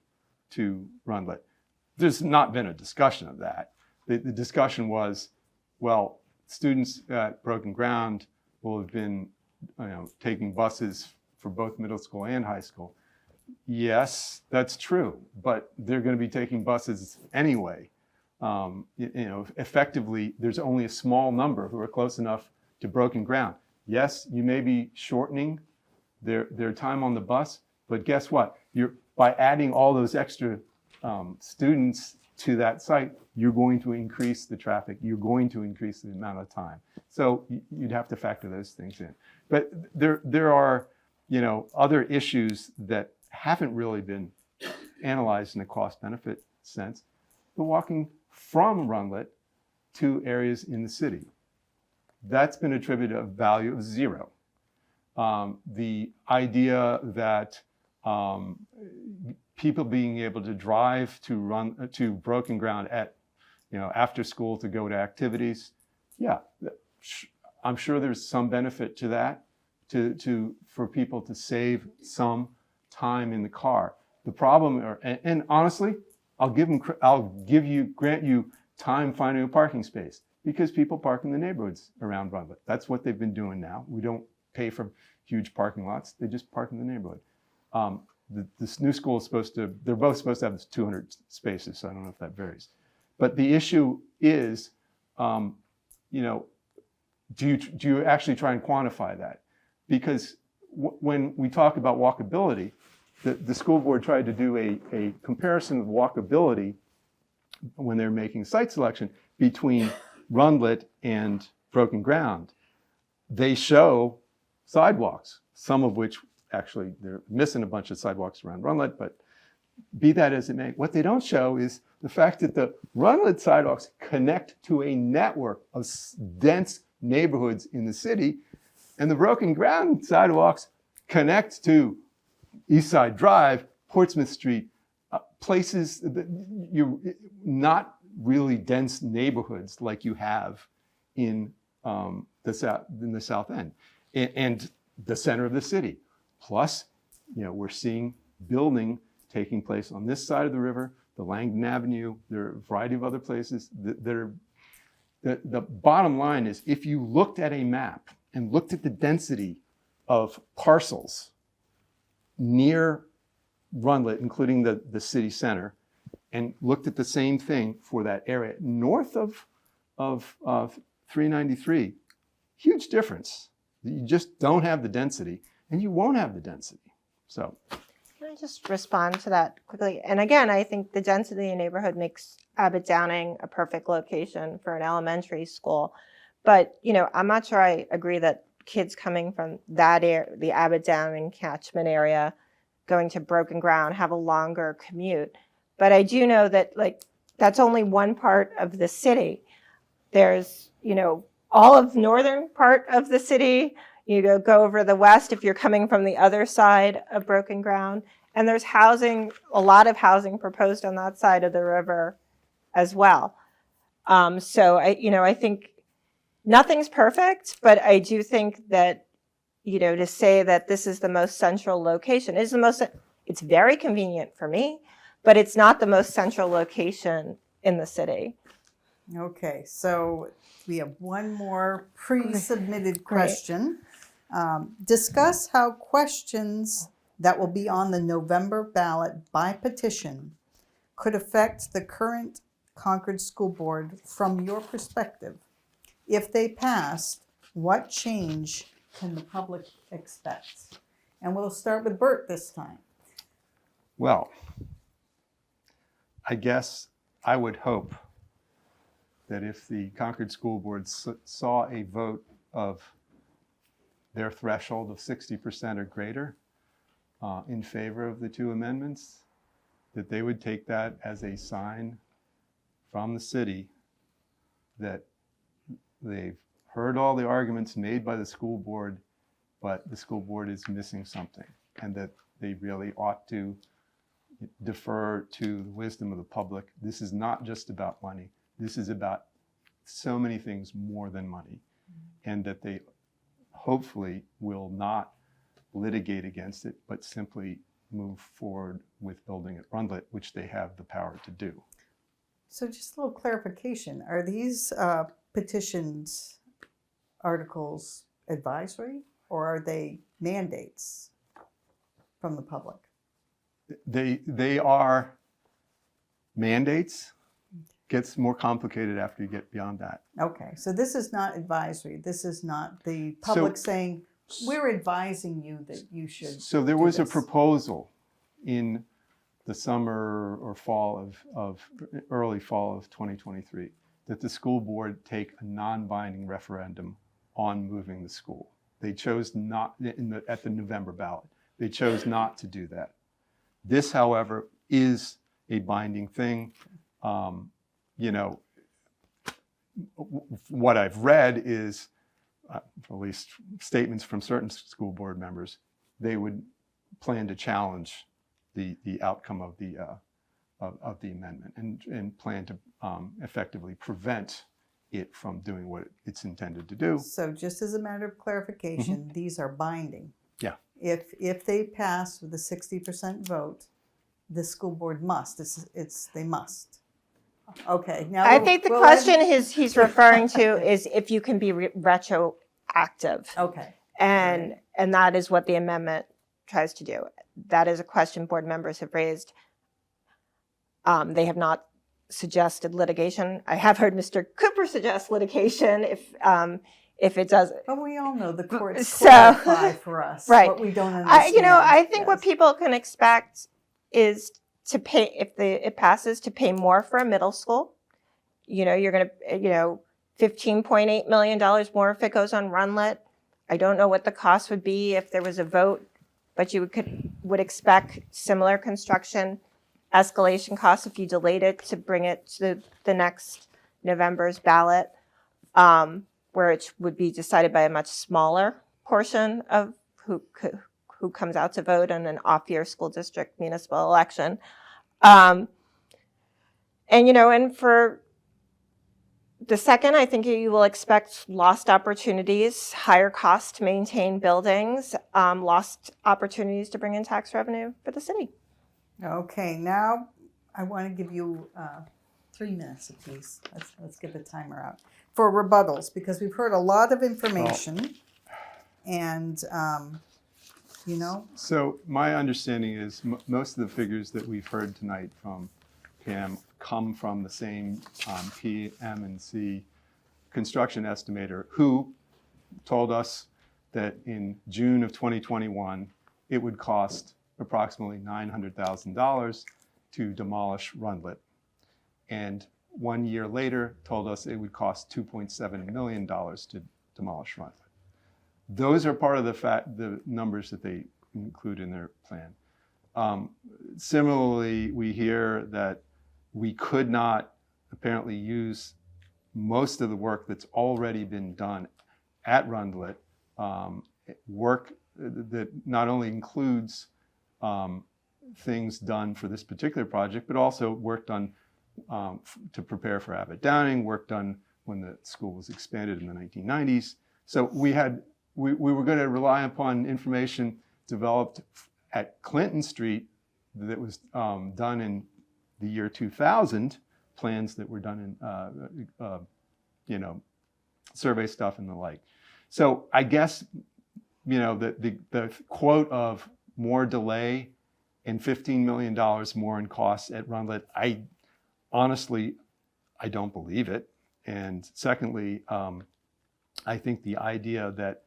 Speaker 4: to Rundlet. There's not been a discussion of that. The discussion was, well, students at Broken Ground will have been taking buses for both middle school and high school. Yes, that's true, but they're going to be taking buses anyway. Effectively, there's only a small number who are close enough to Broken Ground. Yes, you may be shortening their time on the bus, but guess what? By adding all those extra students to that site, you're going to increase the traffic. You're going to increase the amount of time. So you'd have to factor those things in. But there are, other issues that haven't really been analyzed in a cost-benefit sense. The walking from Rundlet to areas in the city. That's been attributed a value of 0. The idea that people being able to drive to Broken Ground at, after school to go to activities, yeah, I'm sure there's some benefit to that, for people to save some time in the car. The problem, and honestly, grant you time finding a parking space because people park in the neighborhoods around Rundlet. That's what they've been doing now. We don't pay for huge parking lots. They just park in the neighborhood. This new school is they're both supposed to have 200 spaces, so I don't know if that varies. But the issue is, do you actually try and quantify that? Because when we talk about walkability, the school board tried to do a comparison of walkability when they're making site selection between Rundlet and Broken Ground. They show sidewalks, some of which actually they're missing a bunch of sidewalks around Rundlet, but be that as it may, what they don't show is the fact that the Rundlet sidewalks connect to a network of dense neighborhoods in the city, and the Broken Ground sidewalks connect to East Side Drive, Portsmouth Street, places that you're not really dense neighborhoods like you have in the South End and the center of the city. Plus, we're seeing building taking place on this side of the river, the Langdon Avenue. There are a variety of other places the bottom line is, if you looked at a map and looked at the density of parcels near Rundlet, including the city center, and looked at the same thing for that area north of 393, huge difference. You just don't have the density, and you won't have the density. So,
Speaker 3: can I just respond to that quickly? And again, I think the density in the neighborhood makes Abbott Downing a perfect location for an elementary school. But, I'm not sure I agree that kids coming from that area, the Abbott Downing catchment area, going to Broken Ground, have a longer commute. But I do know that, that's only one part of the city. There's, all of northern part of the city. You go over the west if you're coming from the other side of Broken Ground. And there's housing, a lot of housing proposed on that side of the river as well. So I think nothing's perfect, but I do think that, to say that this is the most central location it's very convenient for me, but it's not the most central location in the city.
Speaker 2: Okay, so we have one more pre-submitted question. Discuss how questions that will be on the November ballot by petition could affect the current Concord School Board from your perspective. If they passed, what change can the public expect? And we'll start with Bert this time.
Speaker 4: Well, I guess I would hope that if the Concord School Board saw a vote of their threshold of 60% or greater in favor of the two amendments, that they would take that as a sign from the city that they've heard all the arguments made by the school board, but the school board is missing something, and that they really ought to defer to the wisdom of the public. This is not just about money. This is about so many things more than money, and that they hopefully will not litigate against it, but simply move forward with building at Rundlet, which they have the power to do.
Speaker 2: So just a little clarification. Are these petitions articles advisory, or are they mandates from the public?
Speaker 4: They are mandates. Gets more complicated after you get beyond that.
Speaker 2: Okay, so this is not advisory. This is not the public saying, we're advising you that you should.
Speaker 4: So there was a
Speaker 2: this.
Speaker 4: proposal in the summer or fall of early fall of 2023 that the school board take a non-binding referendum on moving the school. They chose not at the November ballot. They chose not to do that. This, however, is a binding thing. What I've read is, at least statements from certain school board members, they would plan to challenge the outcome of the amendment and plan to effectively prevent it from doing what it's intended to do.
Speaker 2: So just as a matter of clarification, these are binding.
Speaker 4: Yeah.
Speaker 2: If they pass with a 60% vote, the school board must. They must. Okay. Now
Speaker 3: I think the question he's referring to is if you can be retroactive.
Speaker 2: Okay.
Speaker 3: And that is what the amendment tries to do. That is a question board members have raised. They have not suggested litigation. I have heard Mr. Cooper suggest litigation if it does.
Speaker 2: But we all know the courts
Speaker 3: So-
Speaker 2: clarify for us
Speaker 3: Right.
Speaker 2: what we don't understand.
Speaker 3: I think what
Speaker 2: Yes.
Speaker 3: people can expect is to pay, if it passes, to pay more for a middle school. You're going to, $15.8 million more if it goes on Rundlet. I don't know what the cost would be if there was a vote, but you would expect similar construction escalation costs if you delayed it to bring it to the next November's ballot, where it would be decided by a much smaller portion of who comes out to vote in an off-year school district municipal election. And for the second, I think you will expect lost opportunities, higher costs to maintain buildings, lost opportunities to bring in tax revenue for the city.
Speaker 2: Okay, now I want to give you 3 minutes apiece. Let's get the timer out for rebuttals, because we've heard a lot of information, and
Speaker 4: So my understanding is most of the figures that we've heard tonight from Pam come from the same PM&C construction estimator who told us that in June of 2021, it would cost approximately $900,000 to demolish Rundlet. And 1 year later told us it would cost $2.7 million to demolish Rundlet. Those are part of the numbers that they include in their plan. Similarly, we hear that we could not apparently use most of the work that's already been done at Rundlet, work that not only includes things done for this particular project, but also work done to prepare for Abbott Downing, work done when the school was expanded in the 1990s. So we were going to rely upon information developed at Clinton Street that was done in the year 2000, plans that were done in, survey stuff and the like. So I guess, the quote of more delay and $15 million more in costs at Rundlet, I don't believe it. And secondly, I think the idea that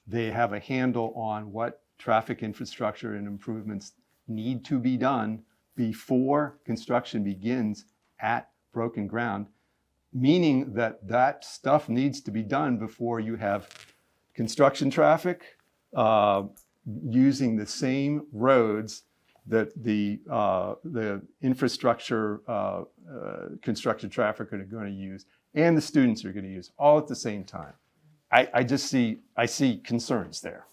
Speaker 4: they have a handle on what traffic infrastructure and improvements need to be done before construction begins at broken ground, meaning that that stuff needs to be done before you have construction traffic using the same roads that the infrastructure construction traffic are going to use and the students are going to use all at the same time. I see concerns there.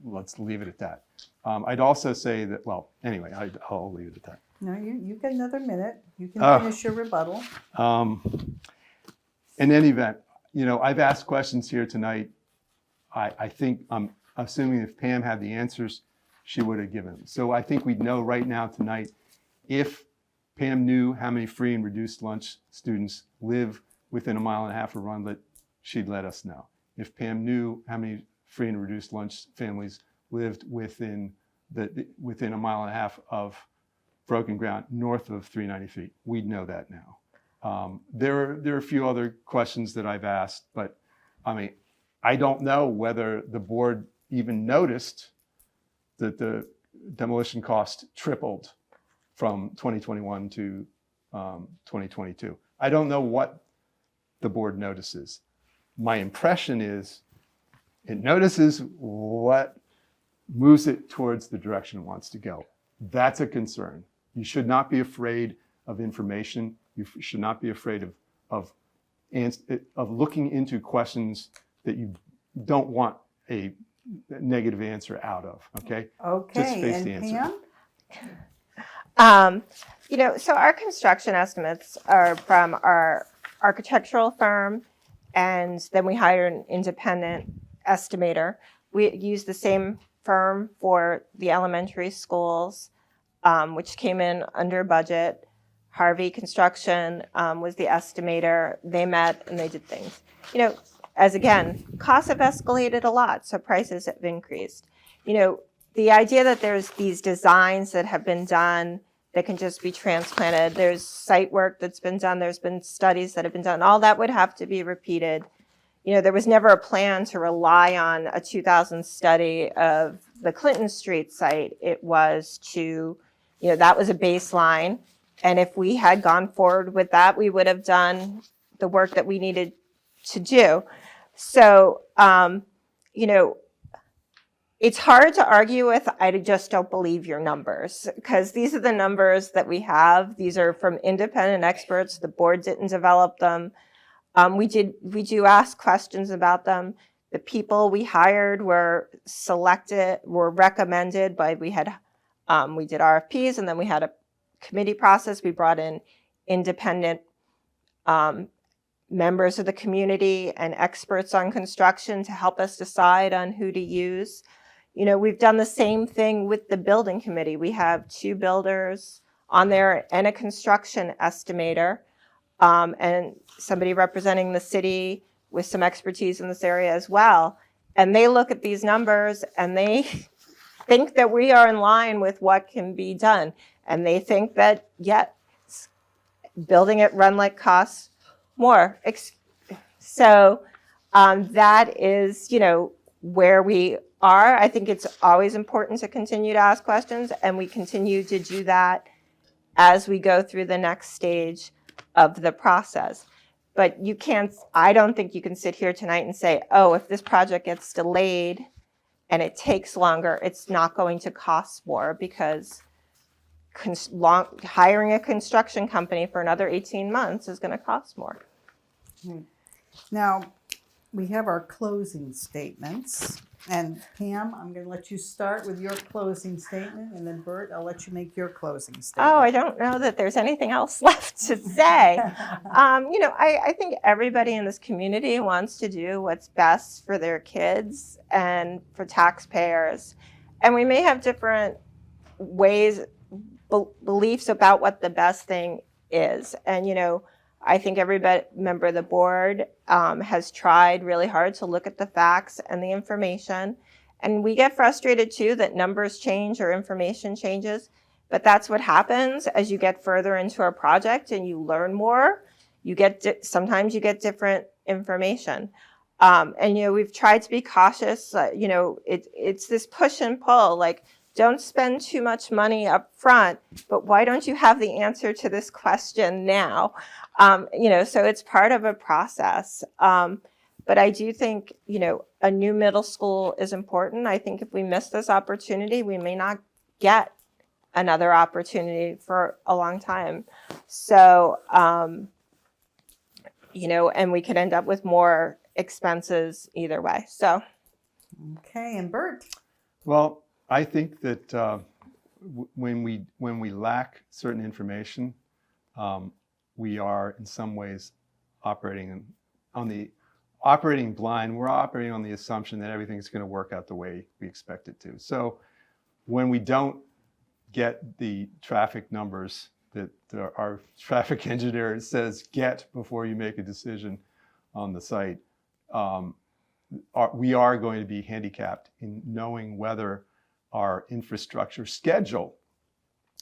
Speaker 4: Let's leave it at that. I'd also say that, well, anyway, I'll leave it at that.
Speaker 2: No, you've got another minute. You can finish your rebuttal.
Speaker 4: In any event, I've asked questions here tonight. I think I'm assuming if Pam had the answers, she would have given them. So I think we'd know right now tonight if Pam knew how many free and reduced lunch students live within a mile and a half of Rundlet, she'd let us know. If Pam knew how many free and reduced lunch families lived within a mile and a half of broken ground north of 393, we'd know that now. There are a few other questions that I've asked, but I don't know whether the board even noticed that the demolition cost tripled from 2021 to 2022. I don't know what the board notices. My impression is it notices what moves it towards the direction it wants to go. That's a concern. You should not be afraid of information. You should not be afraid of looking into questions that you don't want a negative answer out of, okay?
Speaker 2: Okay,
Speaker 4: Just face
Speaker 2: and
Speaker 4: the answer.
Speaker 2: Pam?
Speaker 3: So our construction estimates are from our architectural firm, and then we hire an independent estimator. We use the same firm for the elementary schools, which came in under budget. Harvey Construction was the estimator. They met and they did things. As again, costs have escalated a lot, so prices have increased. The idea that there's these designs that have been done that can just be transplanted, there's site work that's been done, there's been studies that have been done, all that would have to be repeated. There was never a plan to rely on a 2000 study of the Clinton Street site. It was to, that was a baseline. And if we had gone forward with that, we would have done the work that we needed to do. So, it's hard to argue with, I just don't believe your numbers, because these are the numbers that we have. These are from independent experts. The board didn't develop them. We do ask questions about them. The people we hired were recommended by, we did RFPs, and then we had a committee process. We brought in independent members of the community and experts on construction to help us decide on who to use. We've done the same thing with the building committee. We have 2 builders on there and a construction estimator, and somebody representing the city with some expertise in this area as well. And they look at these numbers and they think that we are in line with what can be done. And they think that, building at Rundlet costs more. So that is, where we are. I think it's always important to continue to ask questions, and we continue to do that as we go through the next stage of the process. But I don't think you can sit here tonight and say, oh, if this project gets delayed and it takes longer, it's not going to cost more, because hiring a construction company for another 18 months is going to cost more.
Speaker 2: Now, we have our closing statements. And Pam, I'm going to let you start with your closing statement, and then Bert, I'll let you make your closing statement.
Speaker 3: Oh, I don't know that there's anything else left to say. I think everybody in this community wants to do what's best for their kids and for taxpayers. And we may have different ways, beliefs about what the best thing is. And, I think every member of the board has tried really hard to look at the facts and the information. And we get frustrated too that numbers change or information changes. But that's what happens as you get further into a project and you learn more. Sometimes you get different information. We've tried to be cautious. It's this push and pull, like, don't spend too much money up front, but why don't you have the answer to this question now? So it's part of a process. But I do think, a new middle school is important. I think if we miss this opportunity, we may not get another opportunity for a long time. So, and we could end up with more expenses either way. So.
Speaker 2: Okay, and Bert?
Speaker 4: Well, I think that when we lack certain information, we are in some ways operating blind. We're operating on the assumption that everything's going to work out the way we expect it to. So when we don't get the traffic numbers that our traffic engineer says get before you make a decision on the site, we are going to be handicapped in knowing whether our infrastructure schedule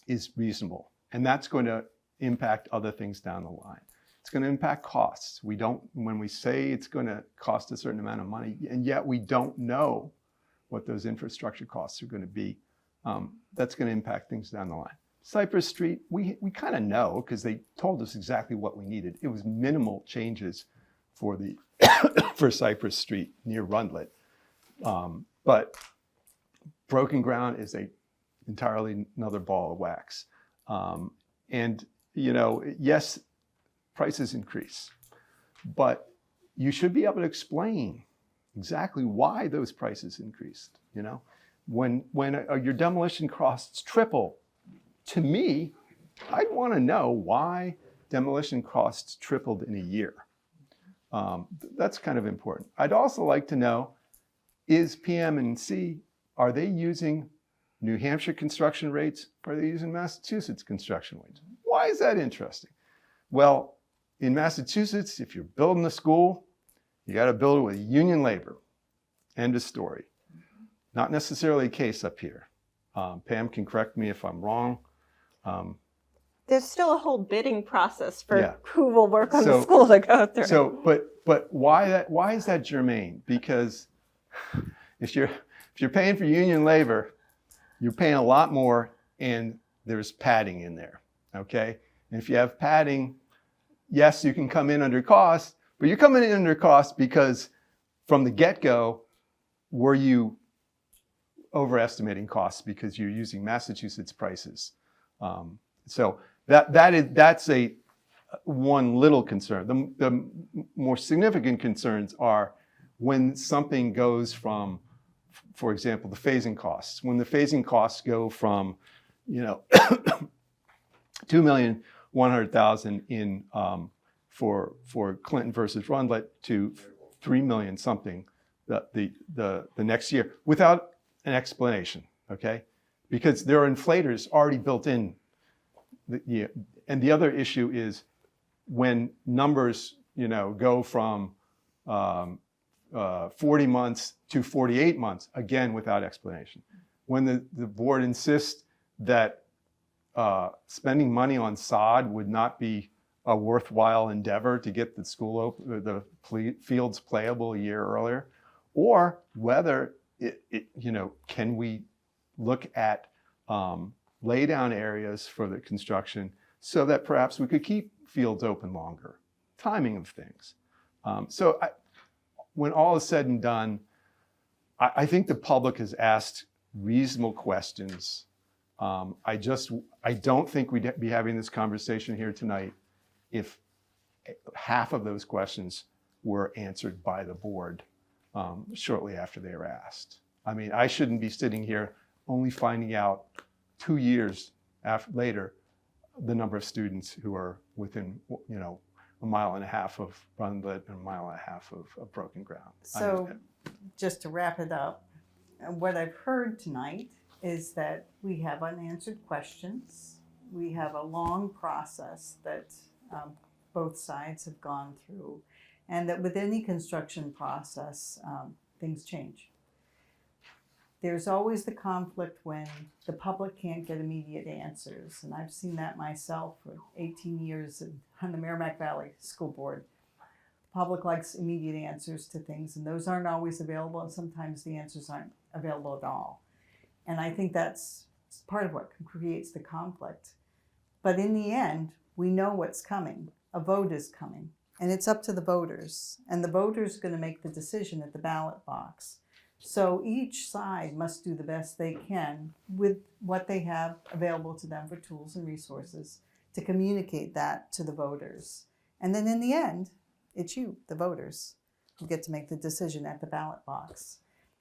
Speaker 4: is reasonable. And that's going to impact other things down the line. It's going to impact costs. When we say it's going to cost a certain amount of money, and yet we don't know what those infrastructure costs are going to be, that's going to impact things down the line. Cypress Street, we kind of know because they told us exactly what we needed. It was minimal changes for for Cypress Street near Rundlet. But broken ground is entirely another ball of wax. Yes, prices increase, but you should be able to explain exactly why those prices increased. When your demolition costs triple, to me, I'd want to know why demolition costs tripled in a year. That's kind of important. I'd also like to know, is PM&C, are they using New Hampshire construction rates, or are they using Massachusetts construction rates? Why is that interesting? Well, in Massachusetts, if you're building a school, you got to build it with union labor. End of story. Not necessarily the case up here. Pam can correct me if I'm wrong.
Speaker 3: There's still a whole bidding process for who will work on the school to go through.
Speaker 4: So, but why is that germane? Because if you're paying for union labor, you're paying a lot more, and there's padding in there. Okay, and if you have padding, yes, you can come in under cost, but you're coming in under cost because from the get-go, were you overestimating costs because you're using Massachusetts prices? So that's one little concern. The more significant concerns are when something goes from, for example, the phasing costs. When the phasing costs go from, $2,100,000 in for Clinton versus Rundlet to $3 million something the next year without an explanation, okay? Because there are inflators already built in. And the other issue is when numbers, go from 40 months to 48 months, again, without explanation. When the board insists that spending money on sod would not be a worthwhile endeavor to get the school open, the fields playable a year earlier, or whether can we look at lay down areas for the construction so that perhaps we could keep fields open longer, timing of things. When all is said and done, I think the public has asked reasonable questions. I don't think we'd be having this conversation here tonight if half of those questions were answered by the board. shortly after they were asked. I mean, I shouldn't be sitting here only finding out 2 years later the number of students who are within, you know, a mile and a half of Rundlet and a mile and a half of Broken Ground.
Speaker 2: So just to wrap it up, what I've heard tonight is that we have unanswered questions. We have a long process that both sides have gone through, and that with any construction process, things change. There's always the conflict when the public can't get immediate answers, and I've seen that myself for 18 years on the Merrimack Valley School Board. The public likes immediate answers to things, and those aren't always available, and sometimes the answers aren't available at all. And I think that's part of what creates the conflict. But in the end, we know what's coming. A vote is coming, and it's up to the voters, and the voters are going to make the decision at the ballot box. So each side must do the best they can with what they have available to them for tools and resources to communicate that to the voters. And then in the end, it's you, the voters, who get to make the decision at the ballot box.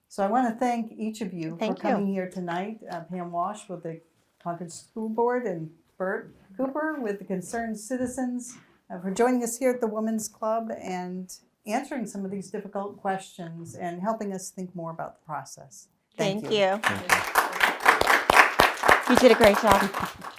Speaker 2: So I want to thank each of you
Speaker 3: Thank
Speaker 2: for
Speaker 3: you.
Speaker 2: coming here tonight. Pam Walsh with the Concord School Board and Bert Cooper with the Concerned Citizens for joining us here at the Women's Club and answering some of these difficult questions and helping us think more about the process.
Speaker 3: Thank
Speaker 2: you.
Speaker 3: you. You did a great job.